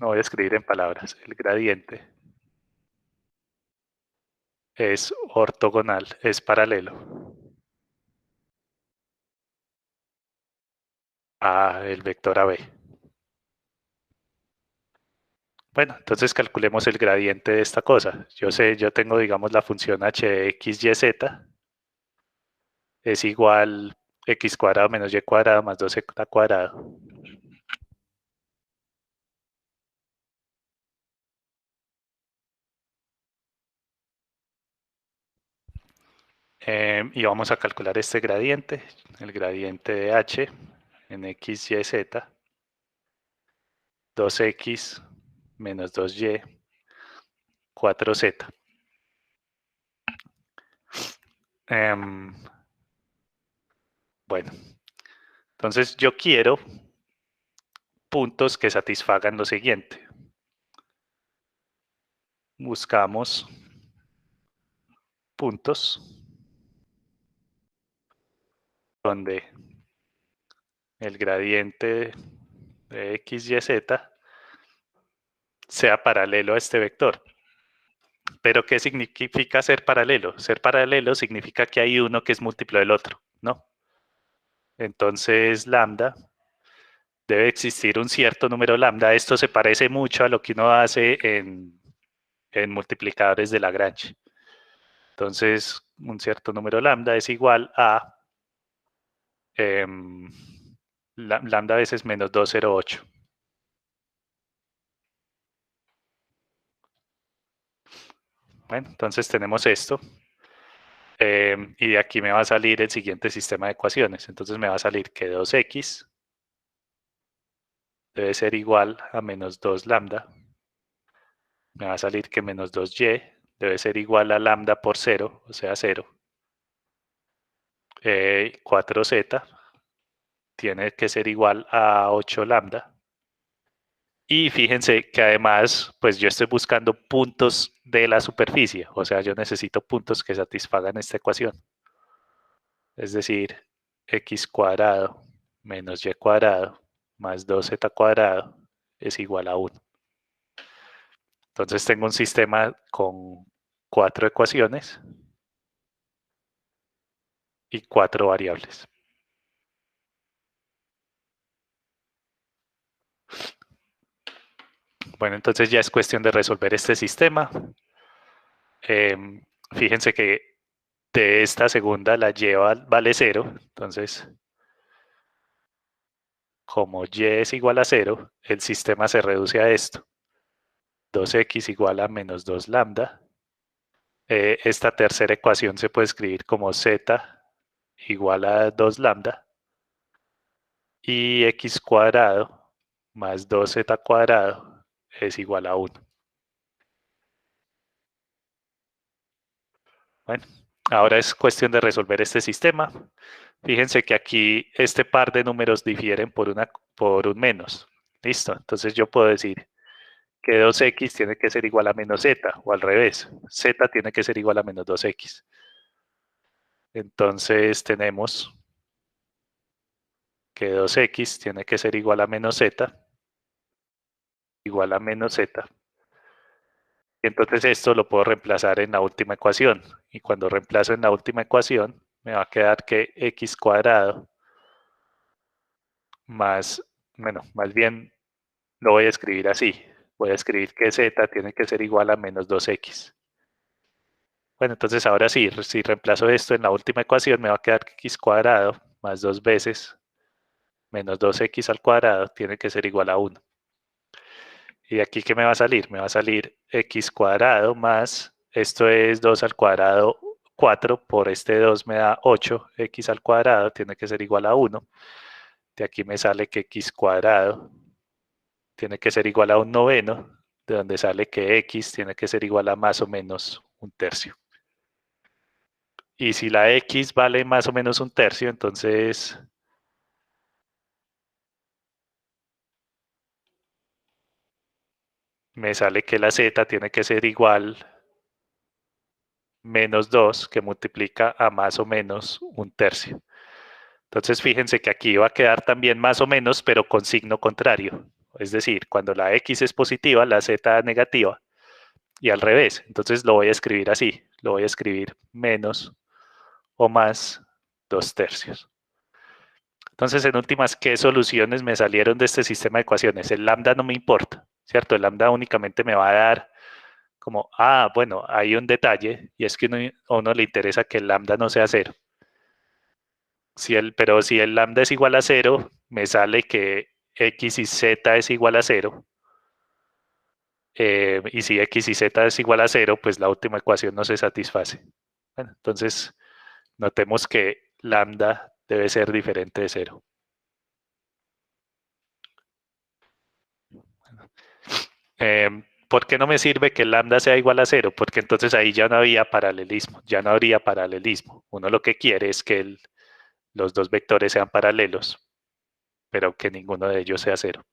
Speaker 1: no voy a escribir en palabras, el gradiente es ortogonal, es paralelo a el vector AB. Bueno, entonces calculemos el gradiente de esta cosa. Yo tengo, digamos, la función h de x, y, z es igual x cuadrado menos y cuadrado más 2z cuadrado. Y vamos a calcular este gradiente, el gradiente de h en x, y, z, 2x menos 2y, 4z. Bueno, entonces yo quiero puntos que satisfagan lo siguiente. Buscamos puntos donde el gradiente de x, y, z sea paralelo a este vector. Pero ¿qué significa ser paralelo? Ser paralelo significa que hay uno que es múltiplo del otro, ¿no? Entonces, lambda, debe existir un cierto número lambda. Esto se parece mucho a lo que uno hace en multiplicadores de Lagrange. Entonces, un cierto número lambda es igual a lambda veces menos 208. Bueno, entonces tenemos esto. Y de aquí me va a salir el siguiente sistema de ecuaciones. Entonces me va a salir que 2x debe ser igual a menos 2 lambda. Me va a salir que menos 2y debe ser igual a lambda por 0, o sea 0. 4z tiene que ser igual a 8 lambda. Y fíjense que además, pues yo estoy buscando puntos de la superficie, o sea, yo necesito puntos que satisfagan esta ecuación. Es decir, x cuadrado menos y cuadrado más 2z cuadrado es igual a 1. Entonces tengo un sistema con 4 ecuaciones y 4 variables. Bueno, entonces ya es cuestión de resolver este sistema. Fíjense que de esta segunda la y vale 0, entonces como y es igual a 0, el sistema se reduce a esto. 2x igual a menos 2 lambda. Esta tercera ecuación se puede escribir como z igual a 2 lambda. Y x cuadrado más 2z cuadrado es igual a 1. Bueno, ahora es cuestión de resolver este sistema. Fíjense que aquí este par de números difieren por un menos. Listo, entonces yo puedo decir que 2x tiene que ser igual a menos z, o al revés, z tiene que ser igual a menos 2x. Entonces tenemos que 2x tiene que ser igual a menos z, igual a menos z. Y entonces esto lo puedo reemplazar en la última ecuación. Y cuando reemplazo en la última ecuación, me va a quedar que x cuadrado más, bueno, más bien lo voy a escribir así. Voy a escribir que z tiene que ser igual a menos 2x. Bueno, entonces ahora sí, si reemplazo esto en la última ecuación, me va a quedar que x cuadrado más 2 veces menos 2x al cuadrado tiene que ser igual a 1. ¿Y de aquí qué me va a salir? Me va a salir x cuadrado más, esto es 2 al cuadrado 4, por este 2 me da 8, x al cuadrado tiene que ser igual a 1. De aquí me sale que x cuadrado tiene que ser igual a un noveno, de donde sale que x tiene que ser igual a más o menos un tercio. Y si la x vale más o menos un tercio, entonces me sale que la z tiene que ser igual menos 2, que multiplica a más o menos un tercio. Entonces fíjense que aquí va a quedar también más o menos, pero con signo contrario. Es decir, cuando la x es positiva, la z es negativa, y al revés. Entonces lo voy a escribir así. Lo voy a escribir menos o más 2 tercios. Entonces, en últimas, ¿qué soluciones me salieron de este sistema de ecuaciones? El lambda no me importa, ¿cierto? El lambda únicamente me va a dar como, bueno, hay un detalle, y es que a uno le interesa que el lambda no sea 0. Pero si el lambda es igual a 0, me sale que x y z es igual a 0. Y si x y z es igual a 0, pues la última ecuación no se satisface. Bueno, entonces, notemos que lambda debe ser diferente de 0. ¿Por qué no me sirve que lambda sea igual a 0? Porque entonces ahí ya no había paralelismo, ya no habría paralelismo. Uno lo que quiere es que los dos vectores sean paralelos, pero que ninguno de ellos sea 0.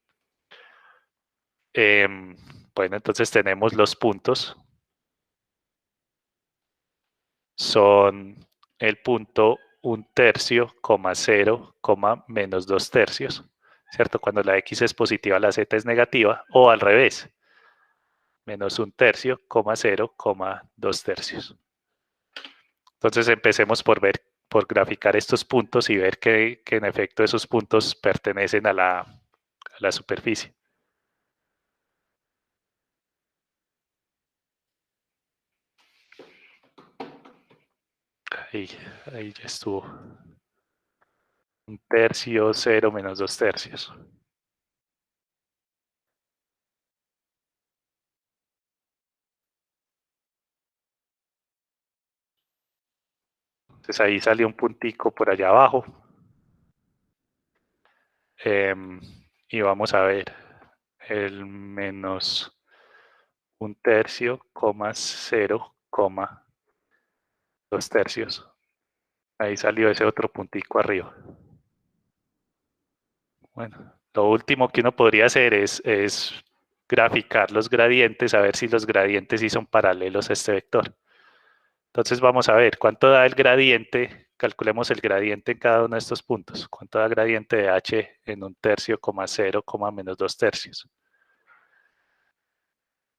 Speaker 1: Bueno, entonces tenemos los puntos. Son el punto 1 tercio, 0, menos 2 tercios, ¿cierto? Cuando la x es positiva, la z es negativa, o al revés, menos 1 tercio, 0, 2 tercios. Entonces empecemos por graficar estos puntos y ver que en efecto esos puntos pertenecen a la superficie. Ahí ya estuvo. 1 tercio, 0, menos 2 tercios. Entonces ahí salió un puntico por allá abajo. Y vamos a ver el menos 1/3, 0, 2/3. Ahí salió ese otro puntico arriba. Bueno, lo último que uno podría hacer es graficar los gradientes, a ver si los gradientes sí son paralelos a este vector. Entonces vamos a ver cuánto da el gradiente, calculemos el gradiente en cada uno de estos puntos. ¿Cuánto da el gradiente de h en 1/3, 0, menos 2/3?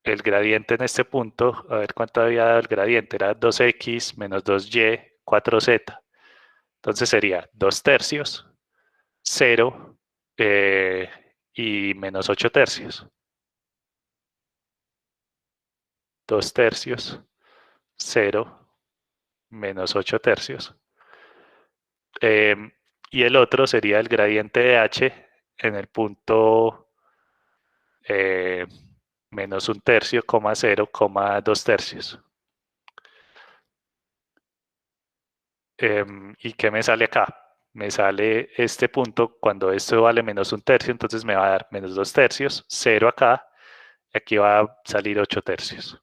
Speaker 1: El gradiente en este punto, a ver cuánto había dado el gradiente, era 2x menos 2y, 4z. Entonces sería 2/3, 0 y menos 8/3. 2/3, 0, menos 8/3. Y el otro sería el gradiente de h en el punto menos 1/3, 0, 2/3. ¿Y qué me sale acá? Me sale este punto, cuando esto vale menos 1/3, entonces me va a dar menos 2/3, 0 acá, y aquí va a salir 8/3.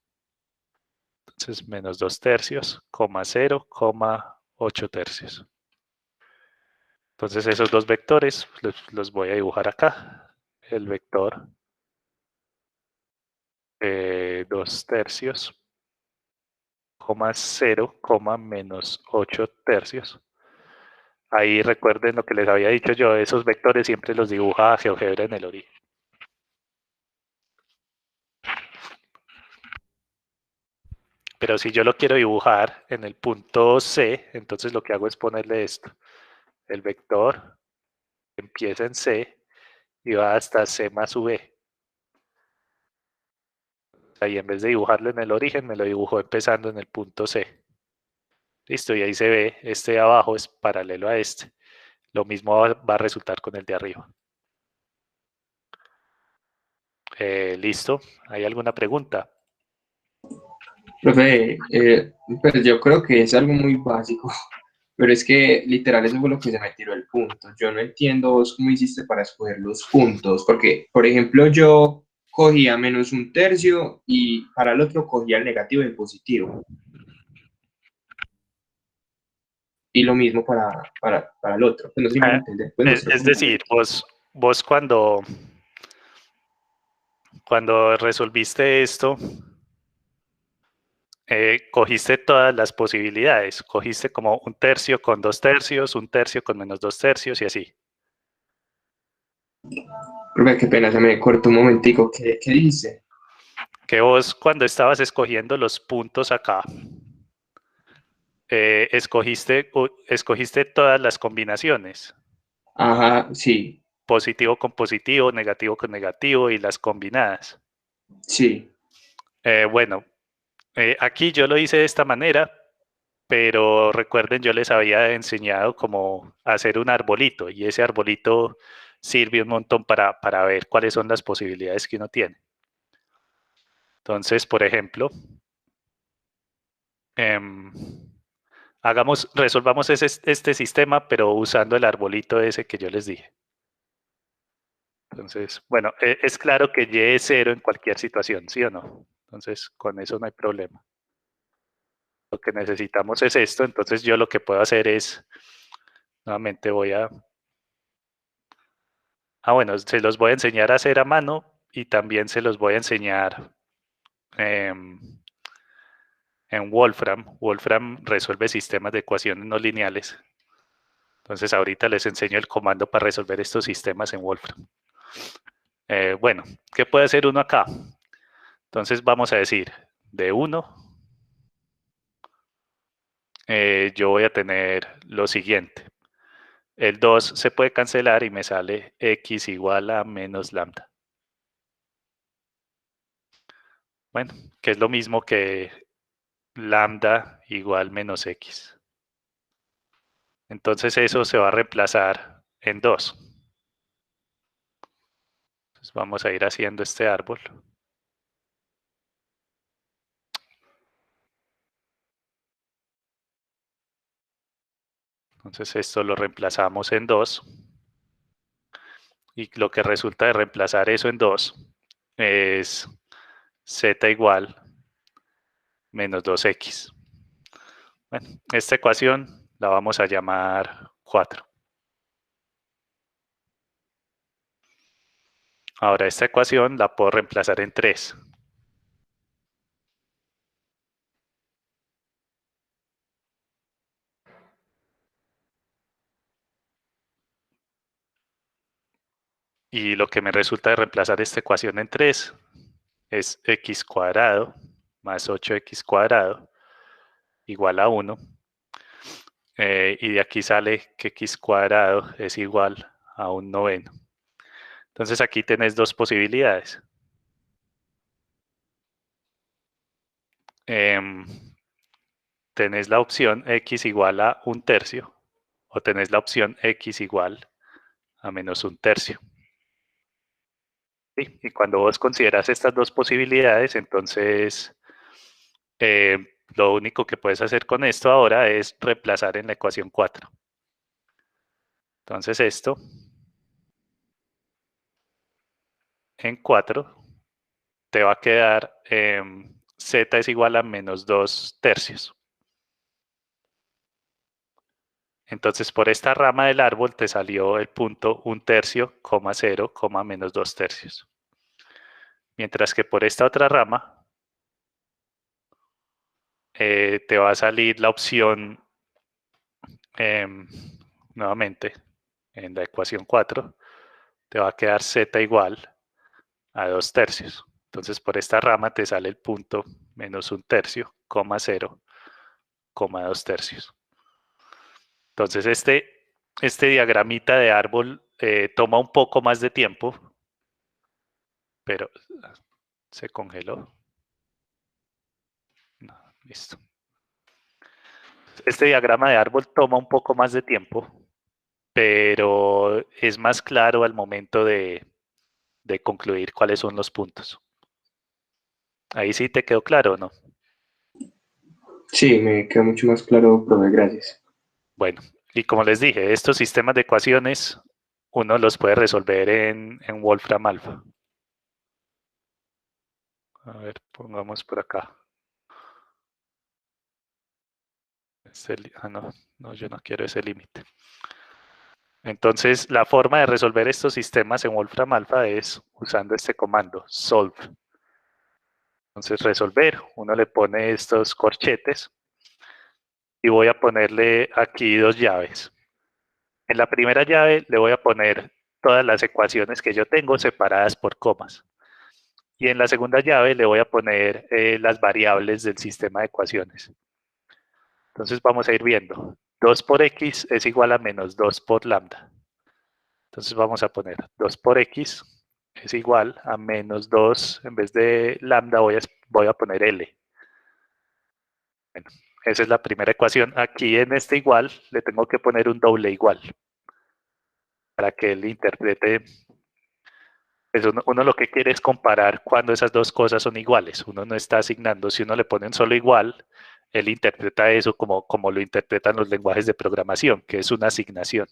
Speaker 1: Entonces, menos 2/3, 0, 8/3. Entonces, esos dos vectores los voy a dibujar acá. El vector 2/3, 0, menos 8/3. Ahí recuerden lo que les había dicho yo, esos vectores siempre los dibuja GeoGebra en el origen. Pero si yo lo quiero dibujar en el punto C, entonces lo que hago es ponerle esto. El vector empieza en C y va hasta C más V. Ahí en vez de dibujarlo en el origen, me lo dibujo empezando en el punto C. Listo, y ahí se ve, este de abajo es paralelo a este. Lo mismo va a resultar con el de arriba. Listo, ¿hay alguna pregunta?
Speaker 4: Profe, pues yo creo que es algo muy básico, pero es que literal eso fue lo que se me tiró el punto. Yo no entiendo vos cómo hiciste para escoger los puntos, porque, por ejemplo, yo cogía menos 1/3 y para el otro cogía el negativo y el positivo. Y lo mismo para el otro. Pues no sé si me
Speaker 1: Ah,
Speaker 4: entiende. Pues muestra
Speaker 1: Es
Speaker 4: cómo.
Speaker 1: decir, vos cuando resolviste esto, cogiste todas las posibilidades. Cogiste como 1/3 con 2/3, 1/3 con menos 2/3 y así.
Speaker 4: Profe, qué pena, se me cortó un momentico. ¿Qué dice?
Speaker 1: Que vos cuando estabas escogiendo los puntos acá, escogiste todas las combinaciones.
Speaker 4: Ajá, sí,
Speaker 1: Positivo con positivo, negativo con negativo y las combinadas.
Speaker 4: sí.
Speaker 1: Bueno, aquí yo lo hice de esta manera, pero recuerden, yo les había enseñado cómo hacer un arbolito y ese arbolito sirve un montón para ver cuáles son las posibilidades que uno tiene. Entonces, por ejemplo, resolvamos este sistema, pero usando el arbolito ese que yo les dije. Entonces, bueno, es claro que y es 0 en cualquier situación, ¿sí o no? Entonces, con eso no hay problema. Lo que necesitamos es esto, entonces yo lo que puedo hacer es, nuevamente voy a... bueno, se los voy a enseñar a hacer a mano y también se los voy a enseñar en Wolfram. Wolfram resuelve sistemas de ecuaciones no lineales. Entonces ahorita les enseño el comando para resolver estos sistemas en Wolfram. Bueno, ¿qué puede hacer uno acá? Entonces vamos a decir, de 1, yo voy a tener lo siguiente. El 2 se puede cancelar y me sale x igual a menos lambda. Bueno, que es lo mismo que lambda igual menos x. Entonces eso se va a reemplazar en 2. Entonces vamos a ir haciendo este árbol. Entonces esto lo reemplazamos en 2. Y lo que resulta de reemplazar eso en 2 es z igual menos 2x. Bueno, esta ecuación la vamos a llamar 4. Ahora esta ecuación la puedo reemplazar en 3. Y lo que me resulta de reemplazar esta ecuación en 3 es x cuadrado más 8x cuadrado igual a 1. Y de aquí sale que x cuadrado es igual a un noveno. Entonces aquí tenés dos posibilidades. Tenés la opción x igual a un tercio o tenés la opción x igual a menos un tercio. ¿Sí? Y cuando vos consideras estas dos posibilidades, entonces lo único que puedes hacer con esto ahora es reemplazar en la ecuación 4. Entonces esto en 4 te va a quedar z es igual a menos 2 tercios. Entonces por esta rama del árbol te salió el punto 1 tercio, 0, menos 2 tercios. Mientras que por esta otra rama te va a salir la opción, nuevamente, en la ecuación 4, te va a quedar z igual a 2 tercios. Entonces por esta rama te sale el punto menos 1 tercio, 0, 2 tercios. Entonces este diagramita de árbol toma un poco más de tiempo, pero se congeló. No, listo. Este diagrama de árbol toma un poco más de tiempo, pero es más claro al momento de concluir cuáles son los puntos. Ahí sí te quedó claro, ¿no?
Speaker 4: Sí, me quedó mucho más claro, profe, gracias.
Speaker 1: Bueno, y como les dije, estos sistemas de ecuaciones uno los puede resolver en Wolfram Alpha. A ver, pongamos por acá. No, yo no quiero ese límite. Entonces, la forma de resolver estos sistemas en Wolfram Alpha es usando este comando, solve. Entonces, resolver, uno le pone estos corchetes y voy a ponerle aquí dos llaves. En la primera llave le voy a poner todas las ecuaciones que yo tengo separadas por comas. Y en la segunda llave le voy a poner las variables del sistema de ecuaciones. Entonces vamos a ir viendo. 2 por x es igual a menos 2 por lambda. Entonces vamos a poner 2 por x es igual a menos 2, en vez de lambda voy a poner L. Bueno, esa es la primera ecuación. Aquí en este igual le tengo que poner un doble igual para que él interprete. Pues uno lo que quiere es comparar cuando esas dos cosas son iguales. Uno no está asignando. Si uno le pone un solo igual, él interpreta eso como lo interpretan los lenguajes de programación, que es una asignación.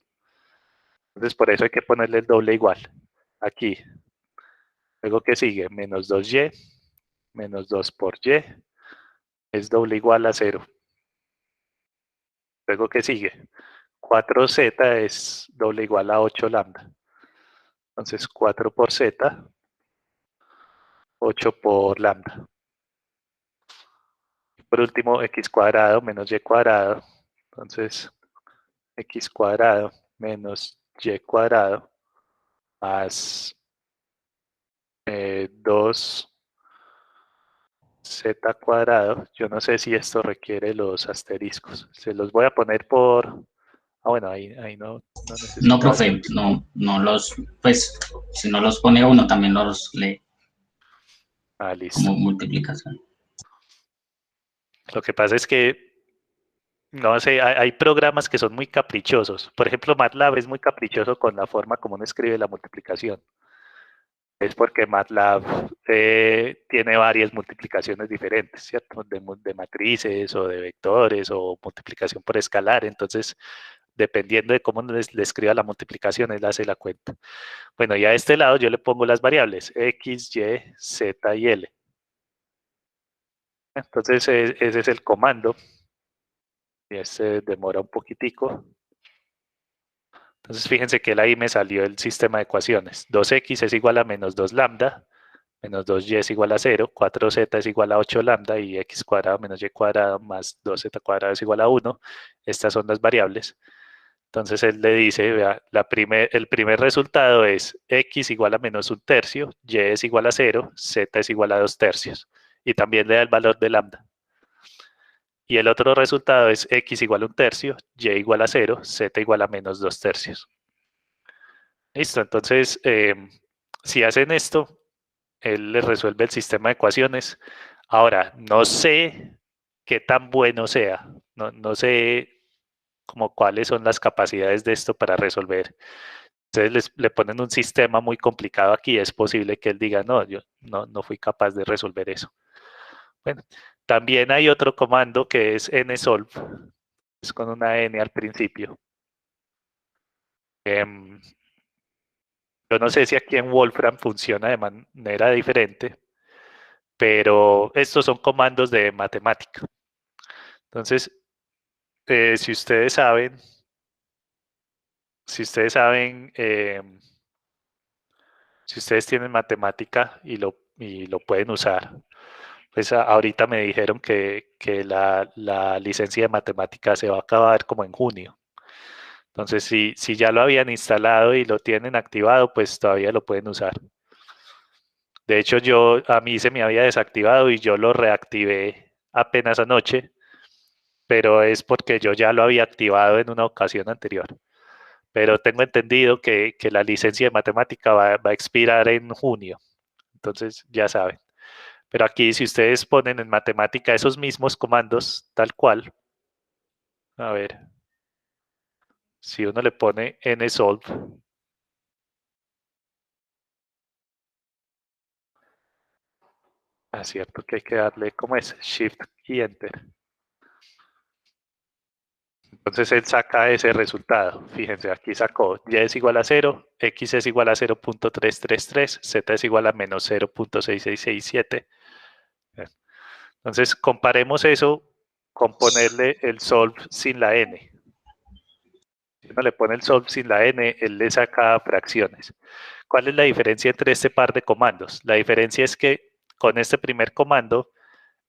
Speaker 1: Entonces por eso hay que ponerle el doble igual. Aquí. Luego que sigue, menos 2y, menos 2 por y, es doble igual a 0. Luego que sigue, 4z es doble igual a 8 lambda. Entonces 4 por z, 8 por lambda. Por último, x cuadrado menos y cuadrado. Entonces, x cuadrado menos y cuadrado más 2z cuadrado. Yo no sé si esto requiere los asteriscos. Se los voy a poner por... Ah, bueno, ahí no necesito.
Speaker 5: No, profe, no los, pues, si no los pone uno, también los lee
Speaker 1: Ah, listo.
Speaker 5: como multiplicación.
Speaker 1: Lo que pasa es que, no sé, hay programas que son muy caprichosos. Por ejemplo, MATLAB es muy caprichoso con la forma como uno escribe la multiplicación. Es porque MATLAB tiene varias multiplicaciones diferentes, ¿cierto? De matrices o de vectores o multiplicación por escalar. Entonces, dependiendo de cómo le escriba la multiplicación, él hace la cuenta. Bueno, y a este lado yo le pongo las variables X, Y, Z y L. Entonces ese es el comando. Y este demora un poquitico. Entonces fíjense que él ahí me salió el sistema de ecuaciones. 2x es igual a menos 2 lambda, menos 2y es igual a 0, 4z es igual a 8 lambda y x cuadrado menos y cuadrado más 2z cuadrado es igual a 1. Estas son las variables. Entonces él le dice, vea, el primer resultado es x igual a menos 1/3, y es igual a 0, z es igual a 2/3. Y también le da el valor de lambda. Y el otro resultado es x igual a 1/3, y igual a 0, z igual a menos 2/3. Listo, entonces, si hacen esto, él les resuelve el sistema de ecuaciones. Ahora, no sé qué tan bueno sea, no sé como cuáles son las capacidades de esto para resolver. Entonces le ponen un sistema muy complicado aquí, es posible que él diga, no, yo no fui capaz de resolver eso. Bueno, también hay otro comando que es nsolve, es con una n al principio. Yo no sé si aquí en Wolfram funciona de manera diferente, pero estos son comandos de matemática. Entonces, si ustedes saben, si ustedes tienen matemática y lo pueden usar, pues ahorita me dijeron que la licencia de matemática se va a acabar como en junio. Entonces, si ya lo habían instalado y lo tienen activado, pues todavía lo pueden usar. De hecho, a mí se me había desactivado y yo lo reactivé apenas anoche, pero es porque yo ya lo había activado en una ocasión anterior. Pero tengo entendido que la licencia de matemática va a expirar en junio. Entonces, ya saben. Pero aquí, si ustedes ponen en matemática esos mismos comandos, tal cual, a ver, si uno le pone nsolve, es cierto que hay que darle, ¿cómo es? Shift y Enter. Entonces él saca ese resultado. Fíjense, aquí sacó y es igual a 0, x es igual a 0.333, z es igual a menos 0.6667. Entonces comparemos eso con ponerle el solve sin la n. Si uno le pone el solve sin la n, él le saca fracciones. ¿Cuál es la diferencia entre este par de comandos? La diferencia es que con este primer comando,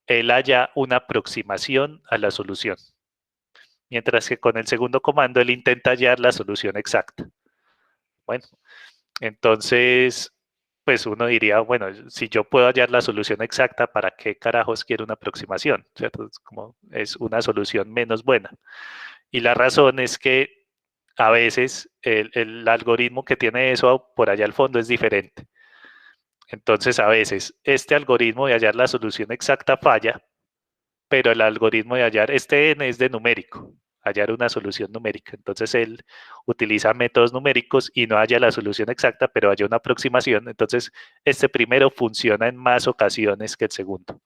Speaker 1: él halla una aproximación a la solución. Mientras que con el segundo comando, él intenta hallar la solución exacta. Bueno, entonces, pues uno diría, bueno, si yo puedo hallar la solución exacta, ¿para qué carajos quiero una aproximación? ¿Cierto? Es como es una solución menos buena. Y la razón es que a veces el algoritmo que tiene eso por allá al fondo es diferente. Entonces, a veces este algoritmo de hallar la solución exacta falla, pero el algoritmo de hallar este n es de numérico, hallar una solución numérica. Entonces, él utiliza métodos numéricos y no halla la solución exacta, pero halla una aproximación. Entonces, este primero funciona en más ocasiones que el segundo,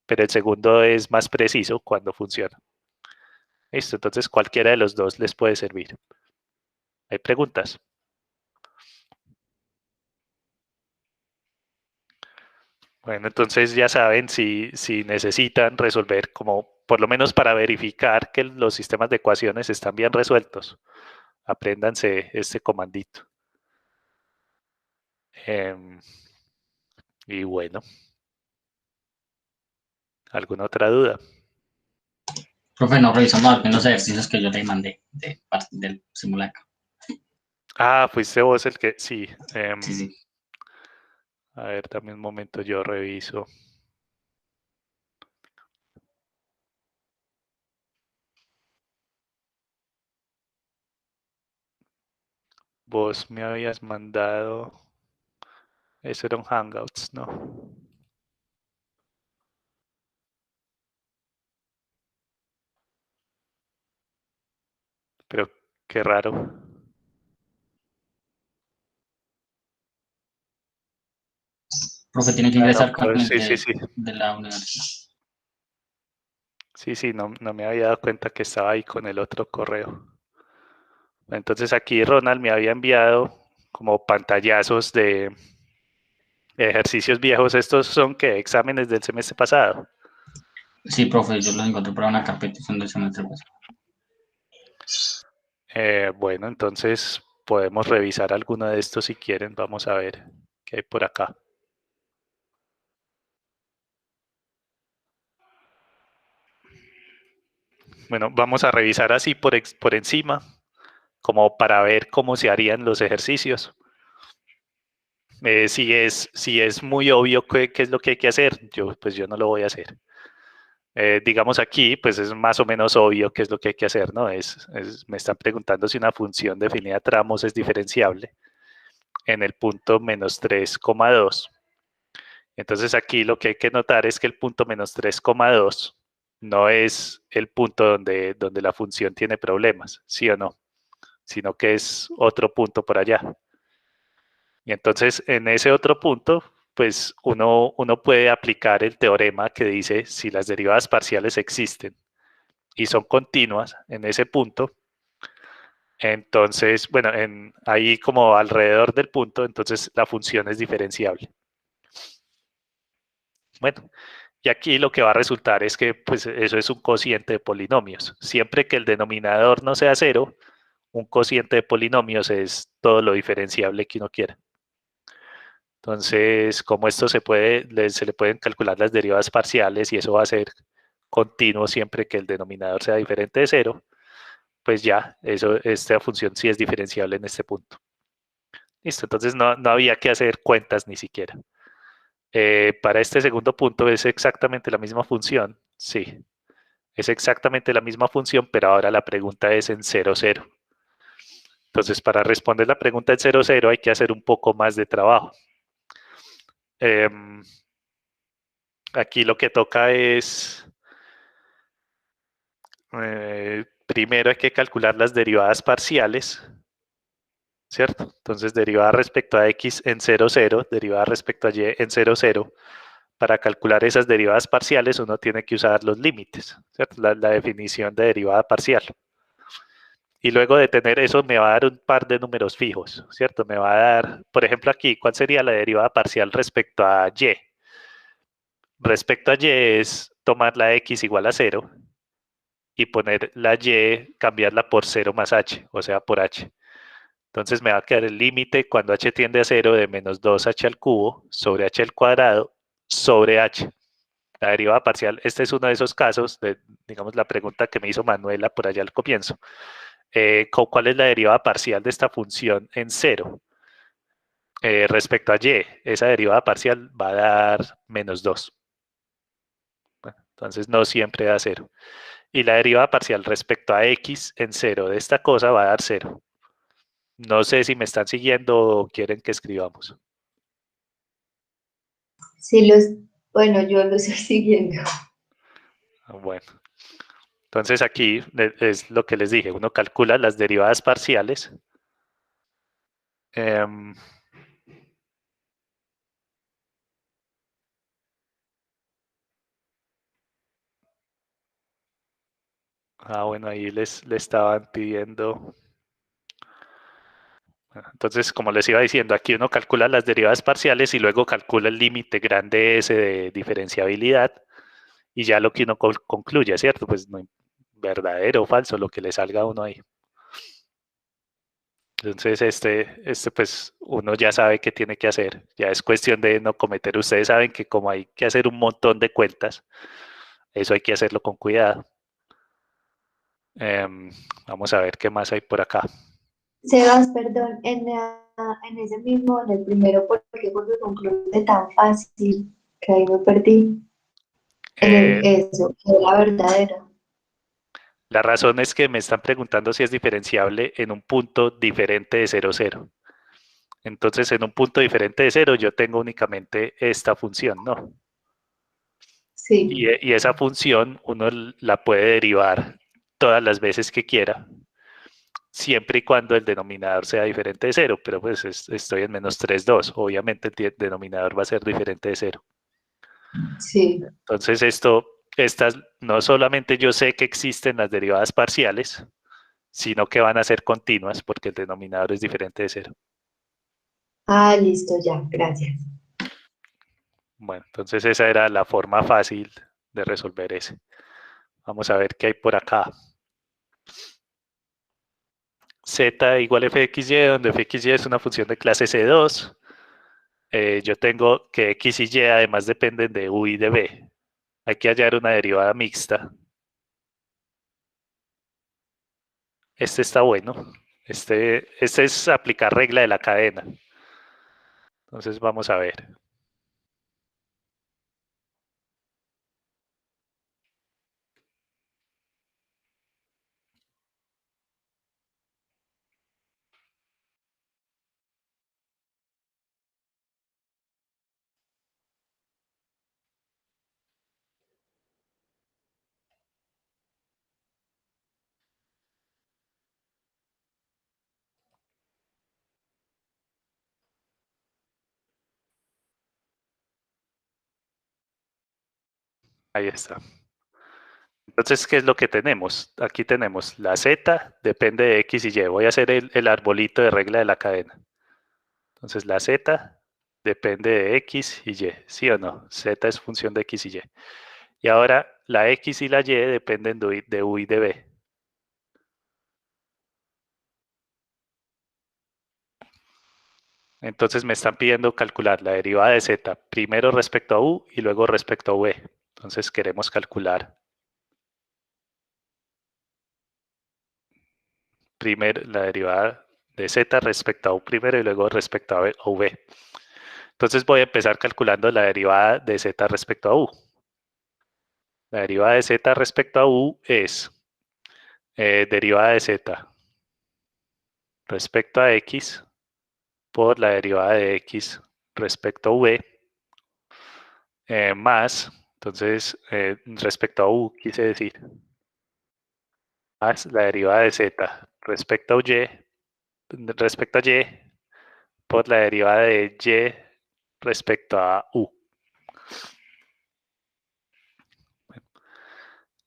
Speaker 1: pero el segundo es más preciso cuando funciona. Listo, entonces cualquiera de los dos les puede servir. ¿Hay preguntas? Bueno, entonces ya saben, si necesitan resolver, como por lo menos para verificar que los sistemas de ecuaciones están bien resueltos, apréndanse este comandito. Y bueno, ¿alguna otra duda?
Speaker 5: Profe, no revisamos algunos ejercicios que yo le mandé de parte del simulacro.
Speaker 1: Ah, fuiste vos el que, sí.
Speaker 5: Sí, sí.
Speaker 1: A ver, dame un momento, yo reviso. Vos me habías mandado, eso era un Hangouts, ¿no? Pero qué raro.
Speaker 5: Profe, tiene que
Speaker 1: Ah, no,
Speaker 5: ingresar con
Speaker 1: pues,
Speaker 5: el
Speaker 1: sí.
Speaker 5: de la universidad.
Speaker 1: Sí, no me había dado cuenta que estaba ahí con el otro correo. Entonces aquí Ronald me había enviado como pantallazos de ejercicios viejos. Estos son que exámenes del semestre pasado.
Speaker 5: Sí, profe, yo los encontré por una carpetición del semestre pasado.
Speaker 1: Bueno, entonces podemos revisar alguno de estos si quieren. Vamos a ver qué hay por acá. Bueno, vamos a revisar así por encima, como para ver cómo se harían los ejercicios. Si es muy obvio qué es lo que hay que hacer, pues yo no lo voy a hacer. Digamos aquí, pues es más o menos obvio qué es lo que hay que hacer, ¿no? Me están preguntando si una función definida a tramos es diferenciable en el punto menos 3,2. Entonces aquí lo que hay que notar es que el punto menos 3,2 no es el punto donde la función tiene problemas, ¿sí o no? Sino que es otro punto por allá. Y entonces en ese otro punto, pues uno puede aplicar el teorema que dice si las derivadas parciales existen y son continuas en ese punto, entonces, bueno, ahí como alrededor del punto, entonces la función es diferenciable. Bueno, y aquí lo que va a resultar es que pues eso es un cociente de polinomios. Siempre que el denominador no sea cero, un cociente de polinomios es todo lo diferenciable que uno quiera. Entonces, como esto se le pueden calcular las derivadas parciales y eso va a ser continuo siempre que el denominador sea diferente de cero, pues ya, esta función sí es diferenciable en este punto. Listo, entonces no había que hacer cuentas ni siquiera. Para este segundo punto es exactamente la misma función, sí. Es exactamente la misma función, pero ahora la pregunta es en 0, 0. Entonces, para responder la pregunta en 0, 0 hay que hacer un poco más de trabajo. Aquí lo que toca es, primero hay que calcular las derivadas parciales, ¿cierto? Entonces, derivada respecto a x en 0, 0, derivada respecto a y en 0, 0. Para calcular esas derivadas parciales uno tiene que usar los límites, ¿cierto? La definición de derivada parcial. Y luego de tener eso me va a dar un par de números fijos, ¿cierto? Me va a dar, por ejemplo aquí, ¿cuál sería la derivada parcial respecto a y? Respecto a y es tomar la x igual a 0 y poner la y, cambiarla por 0 más h, o sea, por h. Entonces me va a quedar el límite cuando h tiende a 0 de menos 2h al cubo sobre h al cuadrado sobre h. La derivada parcial, este es uno de esos casos, digamos la pregunta que me hizo Manuela por allá al comienzo. ¿Cuál es la derivada parcial de esta función en 0? Respecto a y, esa derivada parcial va a dar menos 2. Bueno, entonces no siempre da 0. Y la derivada parcial respecto a x en 0 de esta cosa va a dar 0. No sé si me están siguiendo o quieren que escribamos.
Speaker 3: Sí, bueno, yo lo estoy siguiendo.
Speaker 1: Bueno, entonces aquí es lo que les dije, uno calcula las derivadas parciales. Bueno, ahí le estaban pidiendo. Entonces, como les iba diciendo, aquí uno calcula las derivadas parciales y luego calcula el límite grande ese de diferenciabilidad y ya lo que uno concluye, ¿cierto? Pues no, verdadero o falso, lo que le salga a uno ahí. Entonces, pues uno ya sabe qué tiene que hacer. Ya es cuestión de no cometer. Ustedes saben que como hay que hacer un montón de cuentas, eso hay que hacerlo con cuidado. Vamos a ver qué más hay por acá.
Speaker 3: Sebas, perdón, en ese mismo, en el primero, ¿por qué concluye tan fácil? Que ahí me perdí. Eso, que era verdadero.
Speaker 1: La razón es que me están preguntando si es diferenciable en un punto diferente de 0, 0. Entonces, en un punto diferente de 0, yo tengo únicamente esta función, ¿no?
Speaker 3: Sí.
Speaker 1: Y esa función uno la puede derivar todas las veces que quiera, siempre y cuando el denominador sea diferente de 0, pero pues estoy en menos 3, 2. Obviamente el denominador va a ser diferente de 0.
Speaker 3: Sí.
Speaker 1: Entonces, no solamente yo sé que existen las derivadas parciales, sino que van a ser continuas porque el denominador es diferente de 0.
Speaker 3: Ah, listo, ya, gracias.
Speaker 1: Bueno, entonces esa era la forma fácil de resolver ese. Vamos a ver qué hay por acá. Z igual a fxy, donde fxy es una función de clase C2. Yo tengo que x y y además dependen de u y de b. Hay que hallar una derivada mixta. Este está bueno. Este es aplicar regla de la cadena. Entonces vamos a ver. Ahí está. Entonces, ¿qué es lo que tenemos? Aquí tenemos la z, depende de x y y. Voy a hacer el arbolito de regla de la cadena. Entonces, la z depende de x y y, ¿sí o no? Z es función de x y y. Y ahora, la x y la y dependen de u y de b. Entonces, me están pidiendo calcular la derivada de z primero respecto a u y luego respecto a v. Entonces, queremos calcular primero la derivada de z respecto a u primero y luego respecto a v. Entonces voy a empezar calculando la derivada de z respecto a u. La derivada de z respecto a u es derivada de z respecto a x por la derivada de x respecto a v más, entonces respecto a u quise decir, más la derivada de z respecto a y por la derivada de y respecto a u.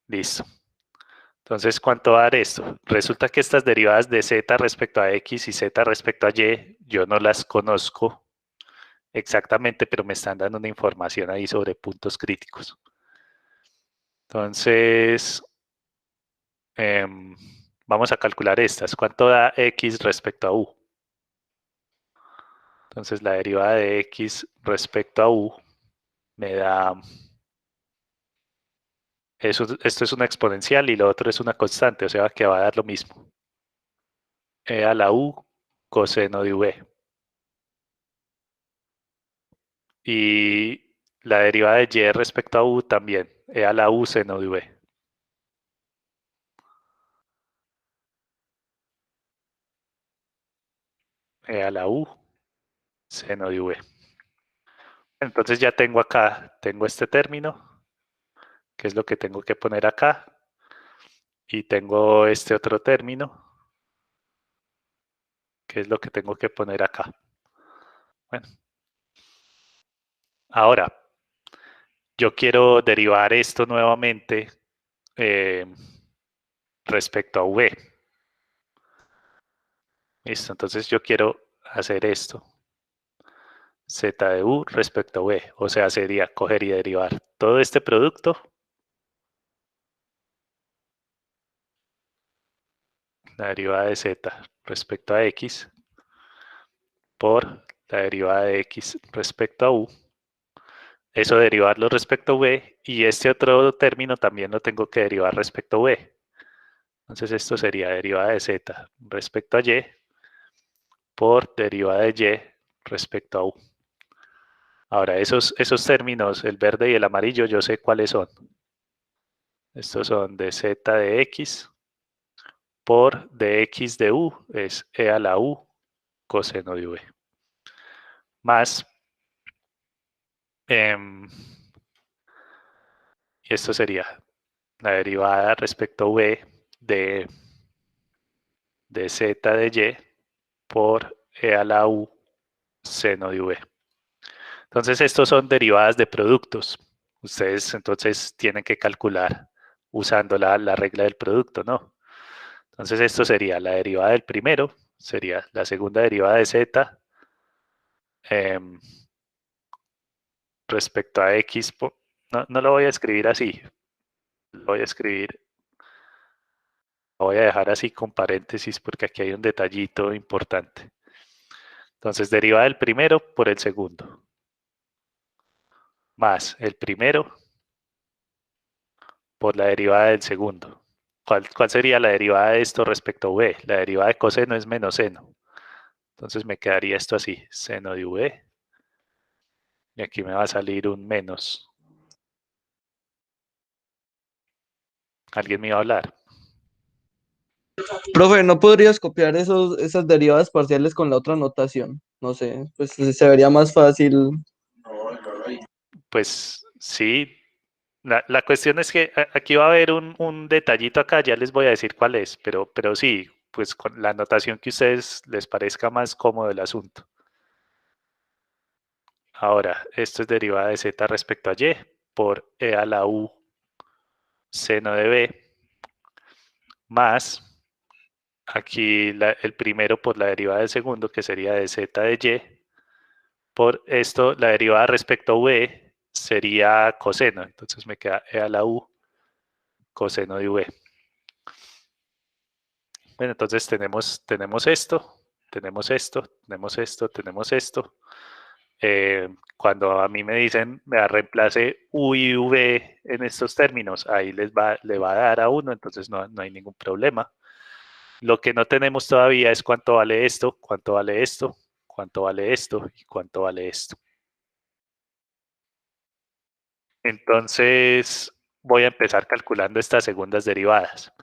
Speaker 1: Listo. Entonces, ¿cuánto va a dar esto? Resulta que estas derivadas de z respecto a x y z respecto a y, yo no las conozco exactamente, pero me están dando una información ahí sobre puntos críticos. Entonces, vamos a calcular estas. ¿Cuánto da x respecto a u? Entonces, la derivada de x respecto a u me da... esto es una exponencial y lo otro es una constante, o sea que va a dar lo mismo. E a la u coseno de v. Y la derivada de y respecto a u también, e a la u seno de v. E a la u seno de v. Entonces ya tengo acá, tengo este término, que es lo que tengo que poner acá. Y tengo este otro término, que es lo que tengo que poner acá. Bueno. Ahora, yo quiero derivar esto nuevamente respecto a v. Listo, entonces yo quiero hacer esto. Z de u respecto a v. O sea, sería coger y derivar todo este producto. La derivada de z respecto a x por la derivada de x respecto a u. Eso derivarlo respecto a v y este otro término también lo tengo que derivar respecto a v. Entonces esto sería derivada de z respecto a y por derivada de y respecto a u. Ahora, esos términos, el verde y el amarillo, yo sé cuáles son. Estos son de z de x por dx de u, es e a la u coseno de v. Más, esto sería la derivada respecto a v de z de y por e a la u seno de v. Entonces, estos son derivadas de productos. Ustedes entonces tienen que calcular usando la regla del producto, ¿no? Entonces esto sería la derivada del primero, sería la segunda derivada de z respecto a x. No lo voy a escribir así, lo voy a dejar así con paréntesis porque aquí hay un detallito importante. Entonces derivada del primero por el segundo, más el primero por la derivada del segundo. ¿Cuál sería la derivada de esto respecto a v? La derivada de coseno es menos seno. Entonces me quedaría esto así, seno de v. Y aquí me va a salir un menos. ¿Alguien me iba a hablar?
Speaker 7: Profe, ¿no podrías copiar esas derivadas parciales con la otra notación? No sé, pues se vería más fácil.
Speaker 1: Pues sí. La cuestión es que aquí va a haber un detallito acá, ya les voy a decir cuál es, pero sí, pues con la notación que a ustedes les parezca más cómodo el asunto. Ahora, esto es derivada de z respecto a y por e a la u seno de b más aquí el primero por la derivada del segundo, que sería de z de y, por esto la derivada respecto a v sería coseno, entonces me queda e a la u coseno de v. Bueno, entonces tenemos esto, tenemos esto, tenemos esto, tenemos esto. Cuando a mí me dicen, me reemplace u y v en estos términos, ahí le va a dar a 1, entonces no hay ningún problema. Lo que no tenemos todavía es cuánto vale esto, cuánto vale esto, cuánto vale esto y cuánto vale esto. Entonces voy a empezar calculando estas segundas derivadas.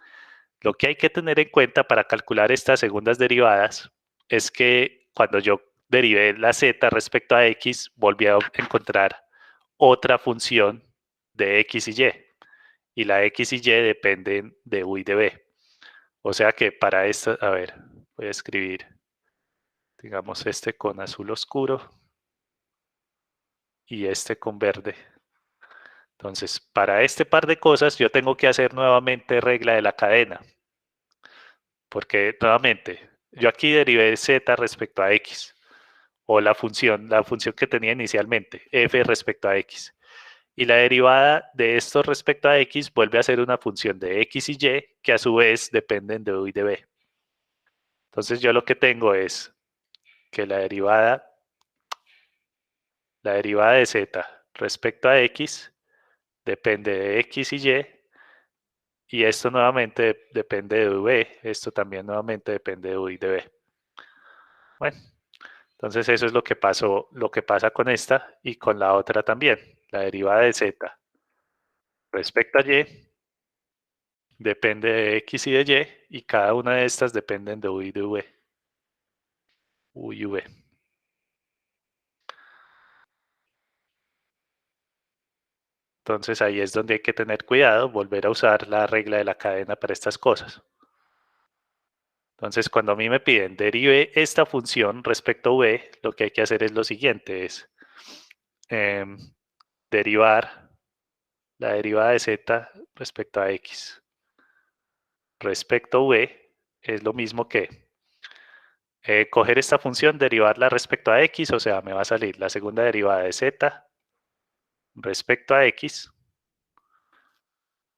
Speaker 1: Lo que hay que tener en cuenta para calcular estas segundas derivadas es que cuando yo derivé la z respecto a x, volví a encontrar otra función de x y y. Y la x y y dependen de u y de b. O sea que para esto, a ver, voy a escribir, digamos, este con azul oscuro y este con verde. Entonces, para este par de cosas yo tengo que hacer nuevamente regla de la cadena. Porque nuevamente, yo aquí derivé z respecto a x. O la función que tenía inicialmente, f respecto a x. Y la derivada de esto respecto a x vuelve a ser una función de x y y que a su vez dependen de u y de b. Entonces yo lo que tengo es que la derivada de z respecto a x depende de x y esto nuevamente depende de v, esto también nuevamente depende de u y de b. Bueno, entonces eso es lo que pasa con esta y con la otra también. La derivada de z respecto a y depende de x y de y cada una de estas dependen de u y de v. U y v. Entonces ahí es donde hay que tener cuidado, volver a usar la regla de la cadena para estas cosas. Entonces cuando a mí me piden derive esta función respecto a v, lo que hay que hacer es lo siguiente, es derivar la derivada de z respecto a x. Respecto a v es lo mismo que coger esta función, derivarla respecto a x, o sea, me va a salir la segunda derivada de z respecto a x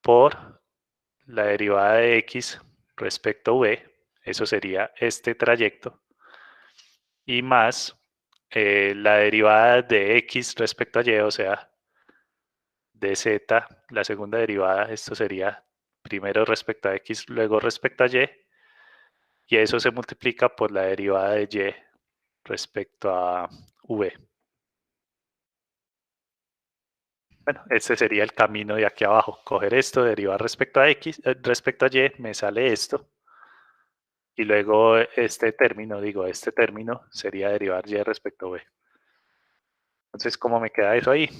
Speaker 1: por la derivada de x respecto a v, eso sería este trayecto, y más la derivada de x respecto a y, o sea, de z, la segunda derivada, esto sería primero respecto a x, luego respecto a y eso se multiplica por la derivada de y respecto a v. Bueno, este sería el camino de aquí abajo. Coger esto, derivar respecto a x, respecto a y, me sale esto. Y luego este término sería derivar y respecto a v. Entonces, ¿cómo me queda eso ahí?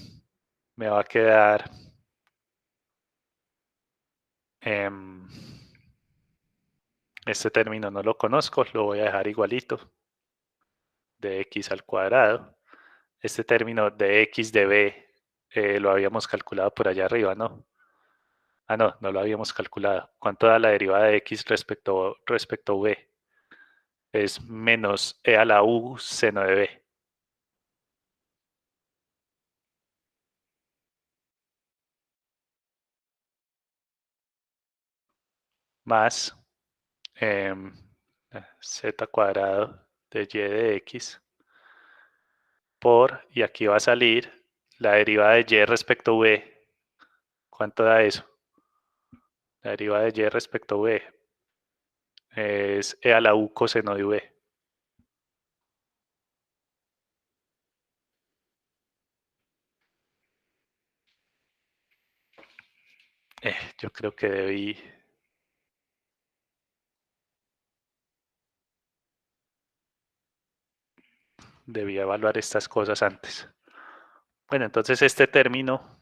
Speaker 1: Me va a quedar este término no lo conozco, lo voy a dejar igualito, de x al cuadrado. Este término de x de b lo habíamos calculado por allá arriba, ¿no? Ah, no, no lo habíamos calculado. ¿Cuánto da la derivada de x respecto a v? Es menos e a la u seno de b. Más z cuadrado de y de x por, y aquí va a salir la derivada de y respecto a v. ¿Cuánto da eso? La derivada de y respecto a v es e a la u coseno de v. Yo creo que debí evaluar estas cosas antes. Bueno, entonces este término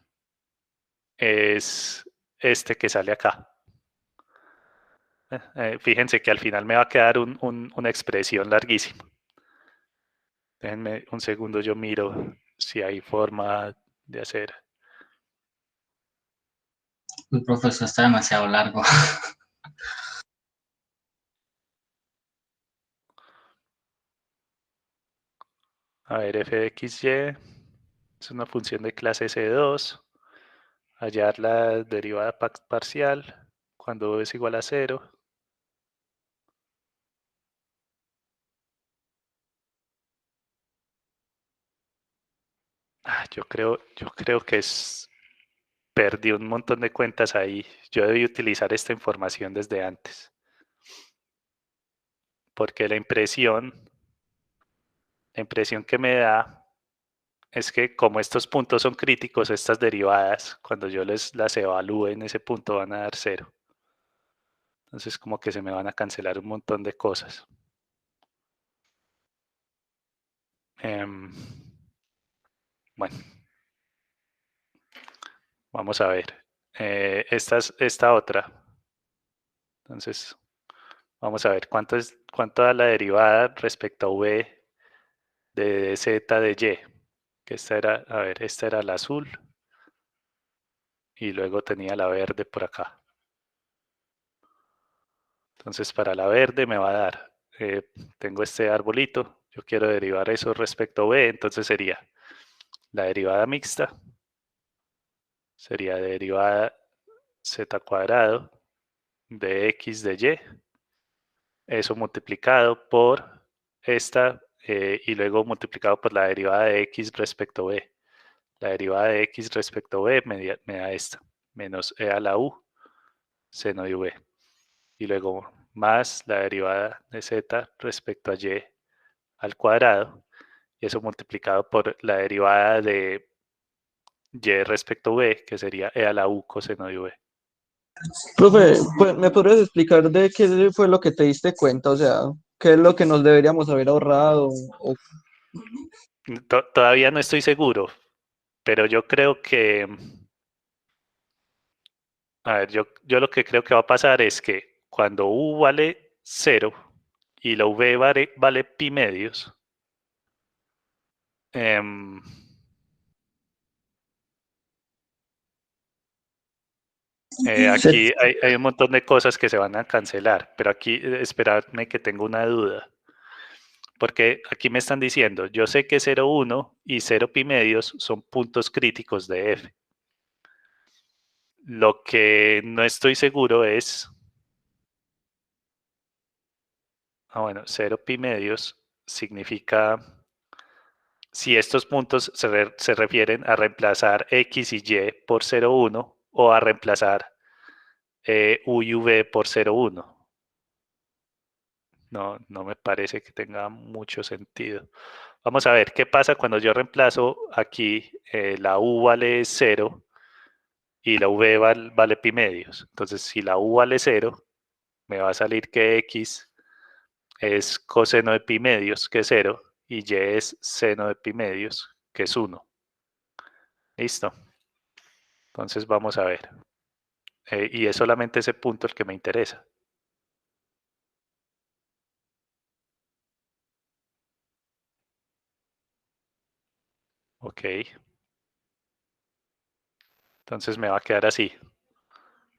Speaker 1: es este que sale acá. Fíjense que al final me va a quedar una expresión larguísima. Déjenme un segundo, yo miro si hay forma de hacer.
Speaker 5: El profesor está demasiado largo.
Speaker 1: A ver, f de xy es una función de clase C2. Hallar la derivada parcial cuando es igual a 0. Yo creo que perdí un montón de cuentas ahí. Yo debí utilizar esta información desde antes. Porque la impresión que me da es que como estos puntos son críticos, estas derivadas, cuando yo las evalúe en ese punto van a dar 0. Entonces como que se me van a cancelar un montón de cosas. Bueno, vamos a ver. Esta otra. Entonces, vamos a ver cuánto da la derivada respecto a v de z de y. Que esta era, a ver, esta era la azul. Y luego tenía la verde por acá. Entonces, para la verde me va a dar, tengo este arbolito, yo quiero derivar eso respecto a v, entonces sería la derivada mixta, sería derivada z cuadrado de x de y, eso multiplicado por esta y luego multiplicado por la derivada de x respecto a v. La derivada de x respecto a v me da esta, menos e a la u seno de v. Y luego más la derivada de z respecto a y al cuadrado, y eso multiplicado por la derivada de y respecto a v, que sería e a la u coseno de v.
Speaker 7: Profe, pues, ¿me podrías explicar de qué fue lo que te diste cuenta? O sea, ¿qué es lo que nos deberíamos haber ahorrado? O,
Speaker 1: Todavía no estoy seguro, pero yo creo que, a ver, yo lo que creo que va a pasar es que cuando u vale 0 y la v vale pi medios, aquí hay un montón de cosas que se van a cancelar, pero aquí esperadme que tengo una duda. Porque aquí me están diciendo, yo sé que 0,1 y 0 pi medios son puntos críticos de f. Lo que no estoy seguro es, bueno, 0 pi medios significa, si estos puntos se refieren a reemplazar x y y por 0,1 o a reemplazar u y v por 0,1. No me parece que tenga mucho sentido. Vamos a ver qué pasa cuando yo reemplazo aquí la u vale 0 y la v vale pi medios. Entonces, si la u vale 0, me va a salir que x es coseno de pi medios, que es 0, y y es seno de pi medios, que es 1. ¿Listo? Entonces, vamos a ver. Y es solamente ese punto el que me interesa. Ok. Entonces me va a quedar así.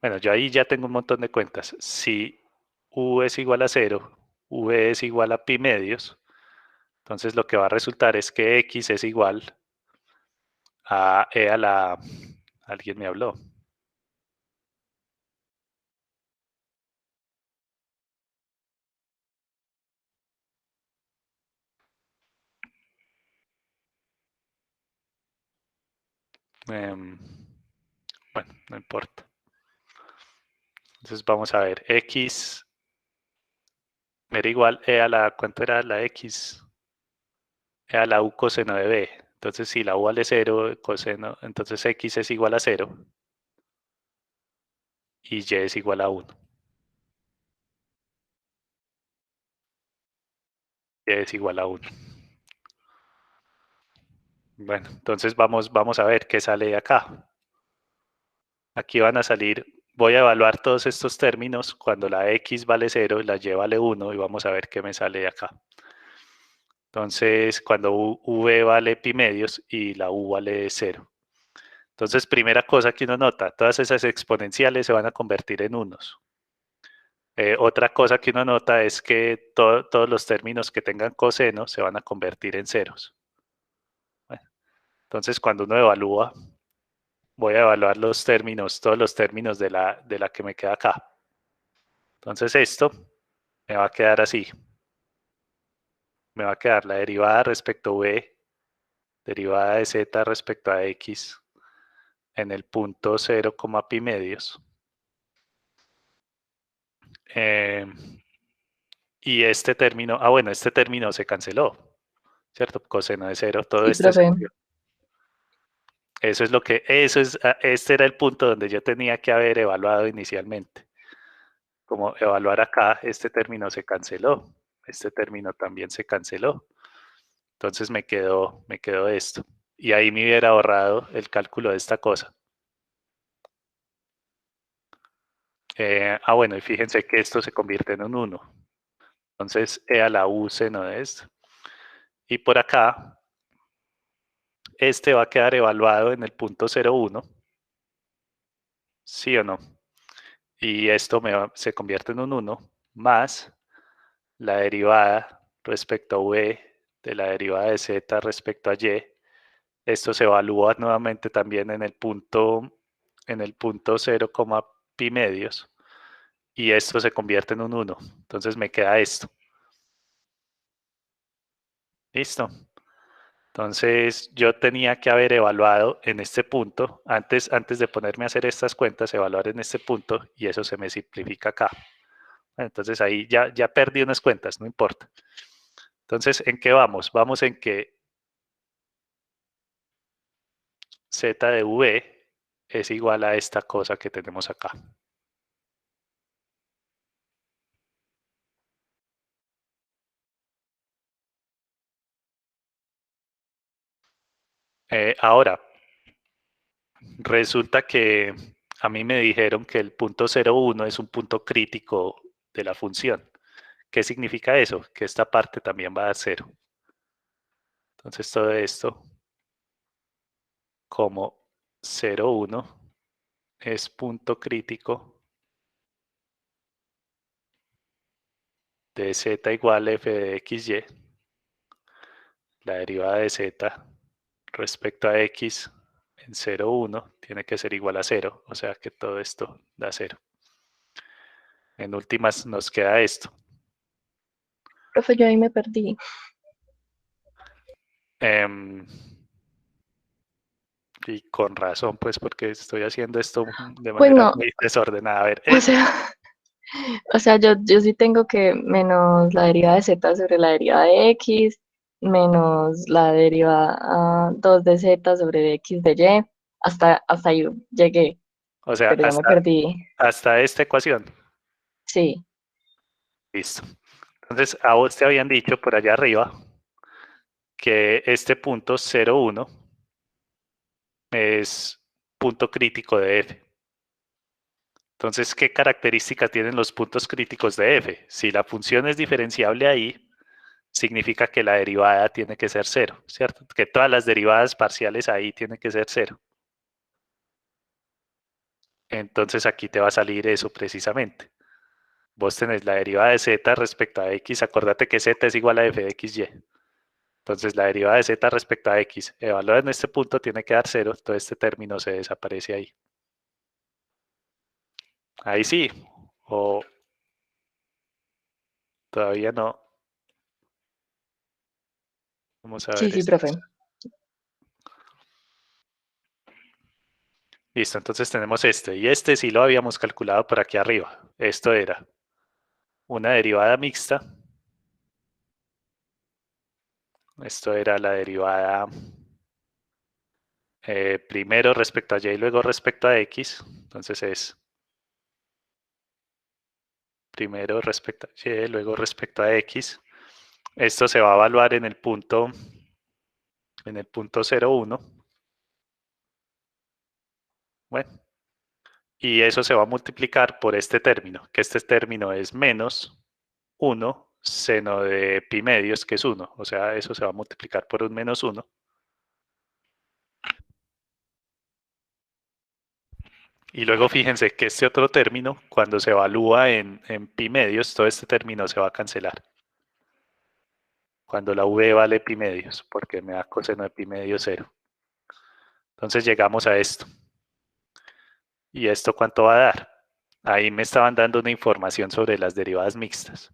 Speaker 1: Bueno, yo ahí ya tengo un montón de cuentas. Si U es igual a 0, V es igual a pi medios, entonces lo que va a resultar es que X es igual a E a la... Alguien me habló. Bueno, no importa. Entonces vamos a ver, X era igual E a la... ¿Cuánto era la X? E a la U coseno de B. Entonces si la U vale 0, coseno, entonces X es igual a 0 y Y es igual a 1. Y es igual a 1. Bueno, entonces vamos a ver qué sale de acá. Aquí van a salir, voy a evaluar todos estos términos cuando la X vale 0 y la Y vale 1 y vamos a ver qué me sale de acá. Entonces, cuando V vale pi medios y la U vale 0. Entonces, primera cosa que uno nota, todas esas exponenciales se van a convertir en unos. Otra cosa que uno nota es que todos los términos que tengan coseno se van a convertir en ceros. Bueno, entonces, cuando uno evalúa, voy a evaluar los términos, todos los términos de la que me queda acá. Entonces, esto me va a quedar así. Me va a quedar la derivada respecto a V, derivada de Z respecto a X en el punto 0, pi medios. Y este término, bueno, este término se canceló, ¿cierto? Coseno de 0, todo
Speaker 2: Sí,
Speaker 1: esto se
Speaker 2: profe.
Speaker 1: cambió. Este era el punto donde yo tenía que haber evaluado inicialmente. Como evaluar acá, este término se canceló, este término también se canceló. Entonces me quedó esto. Y ahí me hubiera ahorrado el cálculo de esta cosa. Bueno, y fíjense que esto se convierte en un 1. Entonces, E a la U seno de esto. Y por acá, este va a quedar evaluado en el punto 0,1. ¿Sí o no? Y esto se convierte en un 1 más la derivada respecto a V de la derivada de Z respecto a Y. Esto se evalúa nuevamente también en el punto 0, pi medios. Y esto se convierte en un 1. Entonces me queda esto. ¿Listo? Entonces yo tenía que haber evaluado en este punto, antes de ponerme a hacer estas cuentas, evaluar en este punto y eso se me simplifica acá. Entonces ahí ya perdí unas cuentas, no importa. Entonces, ¿en qué vamos? Vamos en que Z de V es igual a esta cosa que tenemos acá. Ahora, resulta que a mí me dijeron que el punto 0,1 es un punto crítico de la función. ¿Qué significa eso? Que esta parte también va a 0. Entonces todo esto como 0,1 es punto crítico de z igual a f de xy, la derivada de z respecto a x en 0,1 tiene que ser igual a 0, o sea que todo esto da 0. En últimas nos queda esto.
Speaker 2: Profe, yo ahí me perdí.
Speaker 1: Y con razón, pues porque estoy haciendo esto de
Speaker 2: Pues
Speaker 1: manera
Speaker 2: no,
Speaker 1: muy desordenada. A ver,
Speaker 2: o sea, yo sí tengo que menos la derivada de z sobre la derivada de x, menos la derivada 2 de z sobre x de y, hasta ahí llegué,
Speaker 1: o sea,
Speaker 2: pero ya me perdí.
Speaker 1: hasta esta ecuación.
Speaker 2: Sí,
Speaker 1: Listo. Entonces, a vos te habían dicho por allá arriba que este punto 0,1 es punto crítico de f. Entonces, ¿qué características tienen los puntos críticos de f? Si la función es diferenciable ahí, significa que la derivada tiene que ser 0, ¿cierto? Que todas las derivadas parciales ahí tienen que ser 0. entonces aquí te va a salir eso precisamente. Vos tenés la derivada de z respecto a x, acuérdate que z es igual a f de xy. Entonces la derivada de z respecto a x, evaluada en este punto, tiene que dar 0, todo este término se desaparece ahí. Ahí sí, o todavía no. Vamos a ver
Speaker 2: Sí,
Speaker 1: esto.
Speaker 2: profe.
Speaker 1: Listo, entonces tenemos este, y este sí lo habíamos calculado por aquí arriba. Esto era una derivada mixta. Esto era la derivada primero respecto a y y luego respecto a x. Entonces es primero respecto a y, luego respecto a x. Esto se va a evaluar en el punto 0,1. Bueno, y eso se va a multiplicar por este término, que este término es menos 1 seno de pi medios, que es 1. O sea, eso se va a multiplicar por un menos 1. Y luego fíjense que este otro término, cuando se evalúa en pi medios, todo este término se va a cancelar. Cuando la v vale pi medios, porque me da coseno de pi medio 0. Entonces llegamos a esto. ¿Y esto cuánto va a dar? Ahí me estaban dando una información sobre las derivadas mixtas.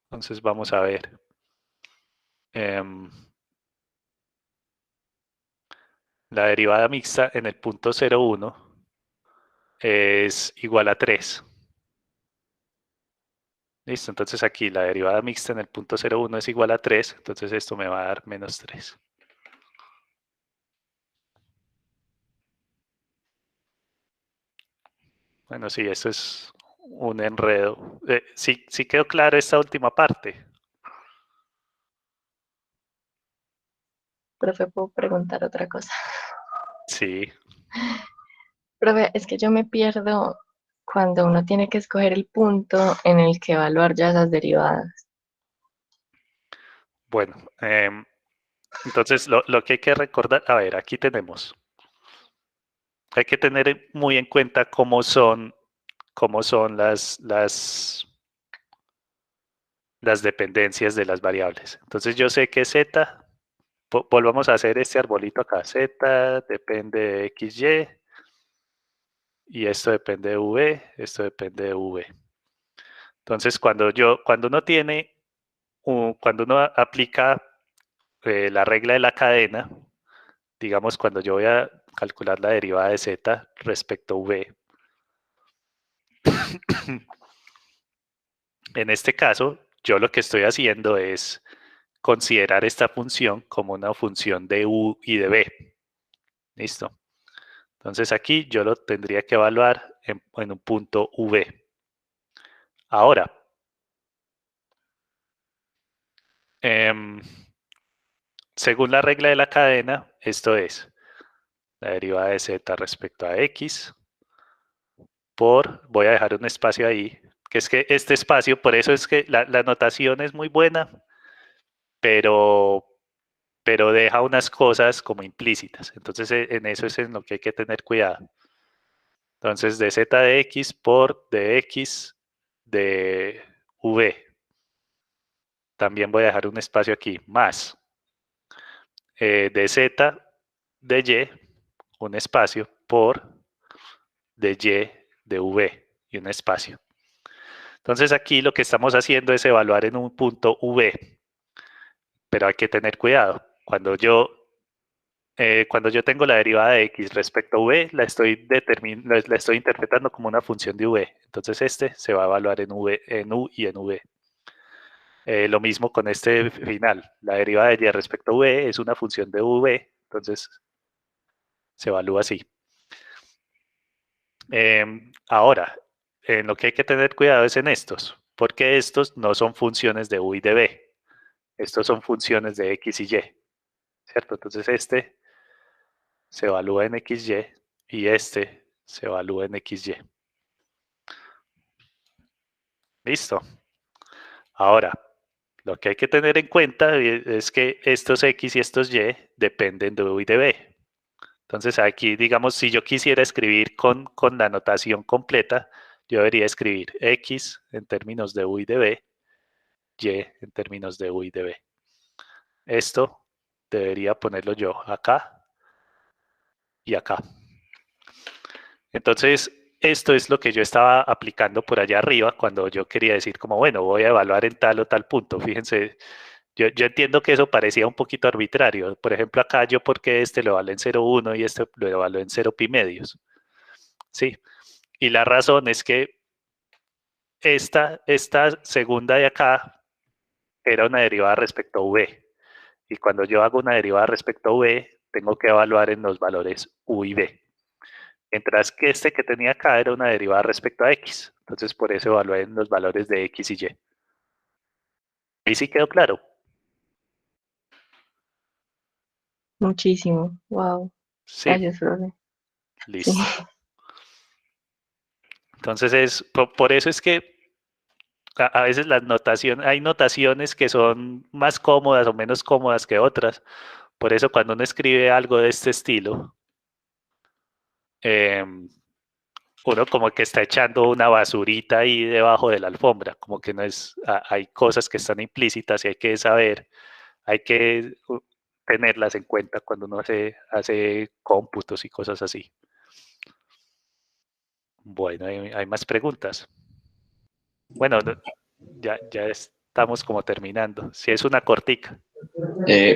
Speaker 1: Entonces vamos a ver. La derivada mixta en el punto 0,1 es igual a 3. Listo, entonces aquí la derivada mixta en el punto 0,1 es igual a 3, entonces esto me va a dar menos 3. Bueno, sí, esto es un enredo. Sí quedó claro esta última parte.
Speaker 2: Profe, ¿puedo preguntar otra cosa?
Speaker 1: Sí,
Speaker 2: Profe, es que yo me pierdo cuando uno tiene que escoger el punto en el que evaluar ya esas derivadas.
Speaker 1: bueno. Entonces lo que hay que recordar, a ver, aquí tenemos. Hay que tener muy en cuenta cómo son las dependencias de las variables. Entonces yo sé que z, volvamos a hacer este arbolito acá, z depende de xy, y esto depende de v, esto depende de v. Entonces cuando uno tiene, cuando uno aplica la regla de la cadena, digamos cuando yo voy a calcular la derivada de z respecto a v, en este caso, yo lo que estoy haciendo es considerar esta función como una función de u y de b. ¿Listo? Entonces aquí yo lo tendría que evaluar en un punto v. Ahora, según la regla de la cadena, esto es la derivada de z respecto a x voy a dejar un espacio ahí, que es que este espacio, por eso es que la notación es muy buena, pero deja unas cosas como implícitas. Entonces, en eso es en lo que hay que tener cuidado. Entonces, de z de x por dx de v. También voy a dejar un espacio aquí, más de z de y, un espacio, por de y de v, y un espacio. Entonces, aquí lo que estamos haciendo es evaluar en un punto v, pero hay que tener cuidado. Cuando yo tengo la derivada de x respecto a v, la estoy interpretando como una función de v. Entonces este se va a evaluar en u y en v. Lo mismo con este final. La derivada de y respecto a v es una función de v, entonces se evalúa así. Ahora, en lo que hay que tener cuidado es en estos, porque estos no son funciones de u y de v. Estos son funciones de x y y, ¿cierto? Entonces este se evalúa en xy y este se evalúa en xy. Listo. Ahora, Lo que hay que tener en cuenta es que estos X y estos Y dependen de U y de B. Entonces aquí, digamos, si yo quisiera escribir con la notación completa, yo debería escribir X en términos de U y de B, Y en términos de U y de B. Esto debería ponerlo yo acá y acá. Entonces, esto es lo que yo estaba aplicando por allá arriba cuando yo quería decir como, bueno, voy a evaluar en tal o tal punto. Fíjense, yo entiendo que eso parecía un poquito arbitrario. Por ejemplo, acá yo porque este lo evalué en 0,1 y este lo evalué en 0 pi medios. Sí, y la razón es que esta segunda de acá era una derivada respecto a v. Y cuando yo hago una derivada respecto a v, tengo que evaluar en los valores u y b. Mientras que este que tenía acá era una derivada respecto a x. Entonces por eso evalué en los valores de x y y. Ahí sí quedó claro.
Speaker 2: Muchísimo. Wow.
Speaker 1: Sí,
Speaker 2: Gracias, profe. Sí.
Speaker 1: listo. Entonces por eso es que a veces hay notaciones que son más cómodas o menos cómodas que otras. Por eso cuando uno escribe algo de este estilo, uno como que está echando una basurita ahí debajo de la alfombra, como que no es, hay cosas que están implícitas y hay que saber, hay que tenerlas en cuenta cuando uno hace cómputos y cosas así. Bueno, hay más preguntas. Bueno, ya estamos como terminando. Si es una cortica.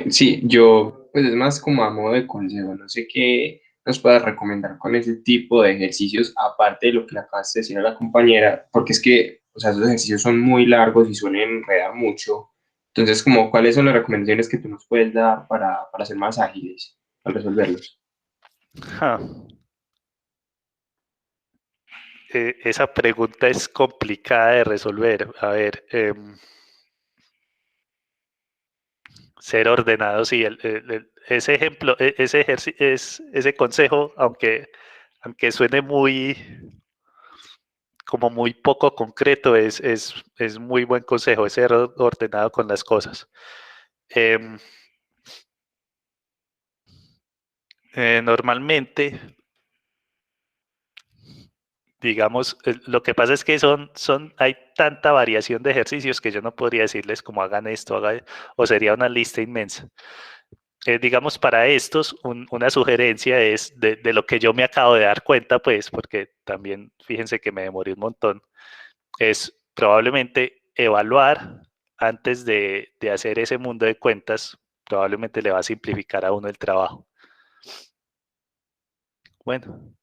Speaker 4: Sí, yo, pues es más como a modo de consejo, no sé qué nos puedas recomendar con ese tipo de ejercicios, aparte de lo que le acabas de decir a la compañera, porque es que, o sea, esos ejercicios son muy largos y suelen enredar mucho. Entonces, como, ¿cuáles son las recomendaciones que tú nos puedes dar para ser más ágiles al resolverlos?
Speaker 1: Ja. Esa pregunta es complicada de resolver. A ver, ser ordenado, sí, ese ejemplo, ese consejo, aunque suene como muy poco concreto, es muy buen consejo, es ser ordenado con las cosas. Em, Normalmente, digamos, lo que pasa es que hay tanta variación de ejercicios que yo no podría decirles como hagan esto, o sería una lista inmensa. Digamos, para estos, una sugerencia es de lo que yo me acabo de dar cuenta, pues, porque también fíjense que me demoré un montón, es probablemente evaluar antes de hacer ese mundo de cuentas, probablemente le va a simplificar a uno el trabajo. Bueno,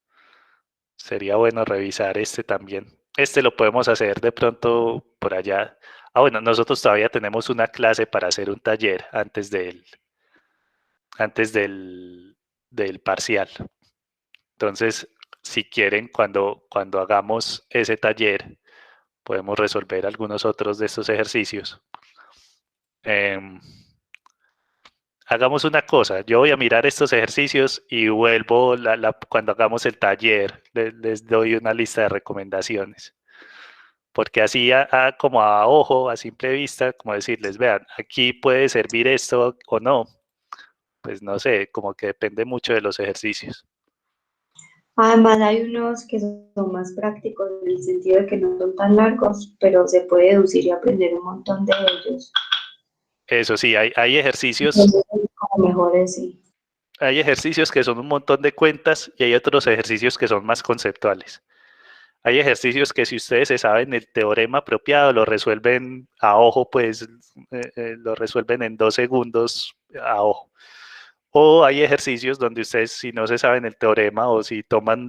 Speaker 1: sería bueno revisar este también. Este lo podemos hacer de pronto por allá. Ah, bueno, nosotros todavía tenemos una clase para hacer un taller antes del parcial. Entonces, si quieren, cuando hagamos ese taller, podemos resolver algunos otros de estos ejercicios. Hagamos una cosa, yo voy a mirar estos ejercicios y vuelvo cuando hagamos el taller, les doy una lista de recomendaciones. Porque así como a ojo, a simple vista, como decirles, vean, aquí puede servir esto o no. Pues no sé, como que depende mucho de los ejercicios.
Speaker 3: Además, hay unos que son más prácticos en el sentido de que no son tan largos, pero se puede deducir y aprender un montón de ellos.
Speaker 1: Eso sí, hay ejercicios,
Speaker 3: Entonces, es como mejor ese.
Speaker 1: hay ejercicios que son un montón de cuentas y hay otros ejercicios que son más conceptuales. Hay ejercicios que si ustedes se saben el teorema apropiado, lo resuelven a ojo, pues lo resuelven en 2 segundos a ojo. O hay ejercicios donde ustedes, si no se saben el teorema o si toman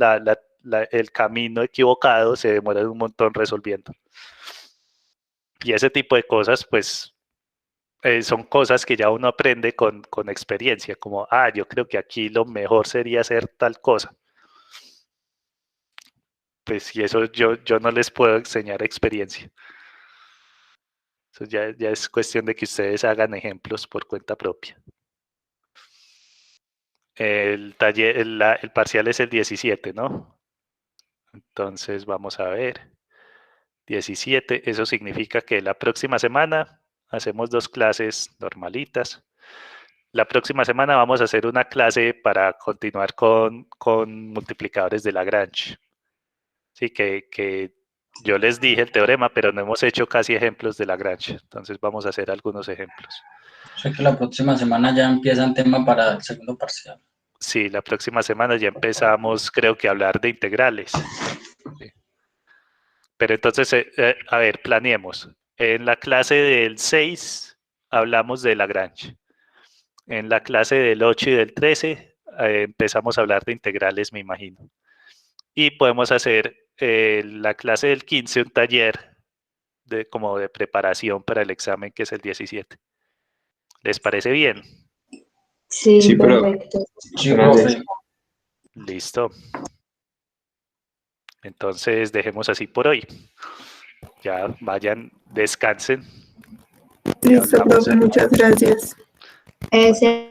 Speaker 1: el camino equivocado, se demoran un montón resolviendo. Y ese tipo de cosas, pues, son cosas que ya uno aprende con experiencia, como, yo creo que aquí lo mejor sería hacer tal cosa. Pues, y eso yo no les puedo enseñar experiencia. Eso ya es cuestión de que ustedes hagan ejemplos por cuenta propia. El taller, el parcial es el 17, ¿no? Entonces vamos a ver. 17, eso significa que la próxima semana hacemos 2 clases normalitas. La próxima semana vamos a hacer una clase para continuar con multiplicadores de Lagrange. Sí, que yo les dije el teorema, pero no hemos hecho casi ejemplos de Lagrange. Entonces vamos a hacer algunos ejemplos.
Speaker 5: Sé que la próxima semana ya empieza el tema para el segundo parcial.
Speaker 1: Sí, la próxima semana ya empezamos, creo que a hablar de integrales. Sí. Pero entonces, a ver, planeemos. En la clase del 6 hablamos de Lagrange. En la clase del 8 y del 13 empezamos a hablar de integrales, me imagino. Y podemos hacer la clase del 15 un taller como de preparación para el examen que es el 17. ¿Les parece bien?
Speaker 3: Sí,
Speaker 4: Sí, pero-
Speaker 3: perfecto.
Speaker 5: Sí,
Speaker 4: Gracias.
Speaker 5: profe.
Speaker 1: Listo. Entonces dejemos así por hoy. Ya vayan, descansen. Y
Speaker 6: Listo,
Speaker 1: hablamos
Speaker 6: profe, muchas gracias.
Speaker 3: Este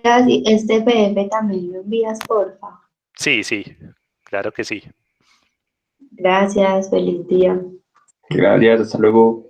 Speaker 3: PDF también lo envías, porfa.
Speaker 1: Sí, sí, claro que sí.
Speaker 3: Gracias, feliz día.
Speaker 4: Gracias, hasta luego.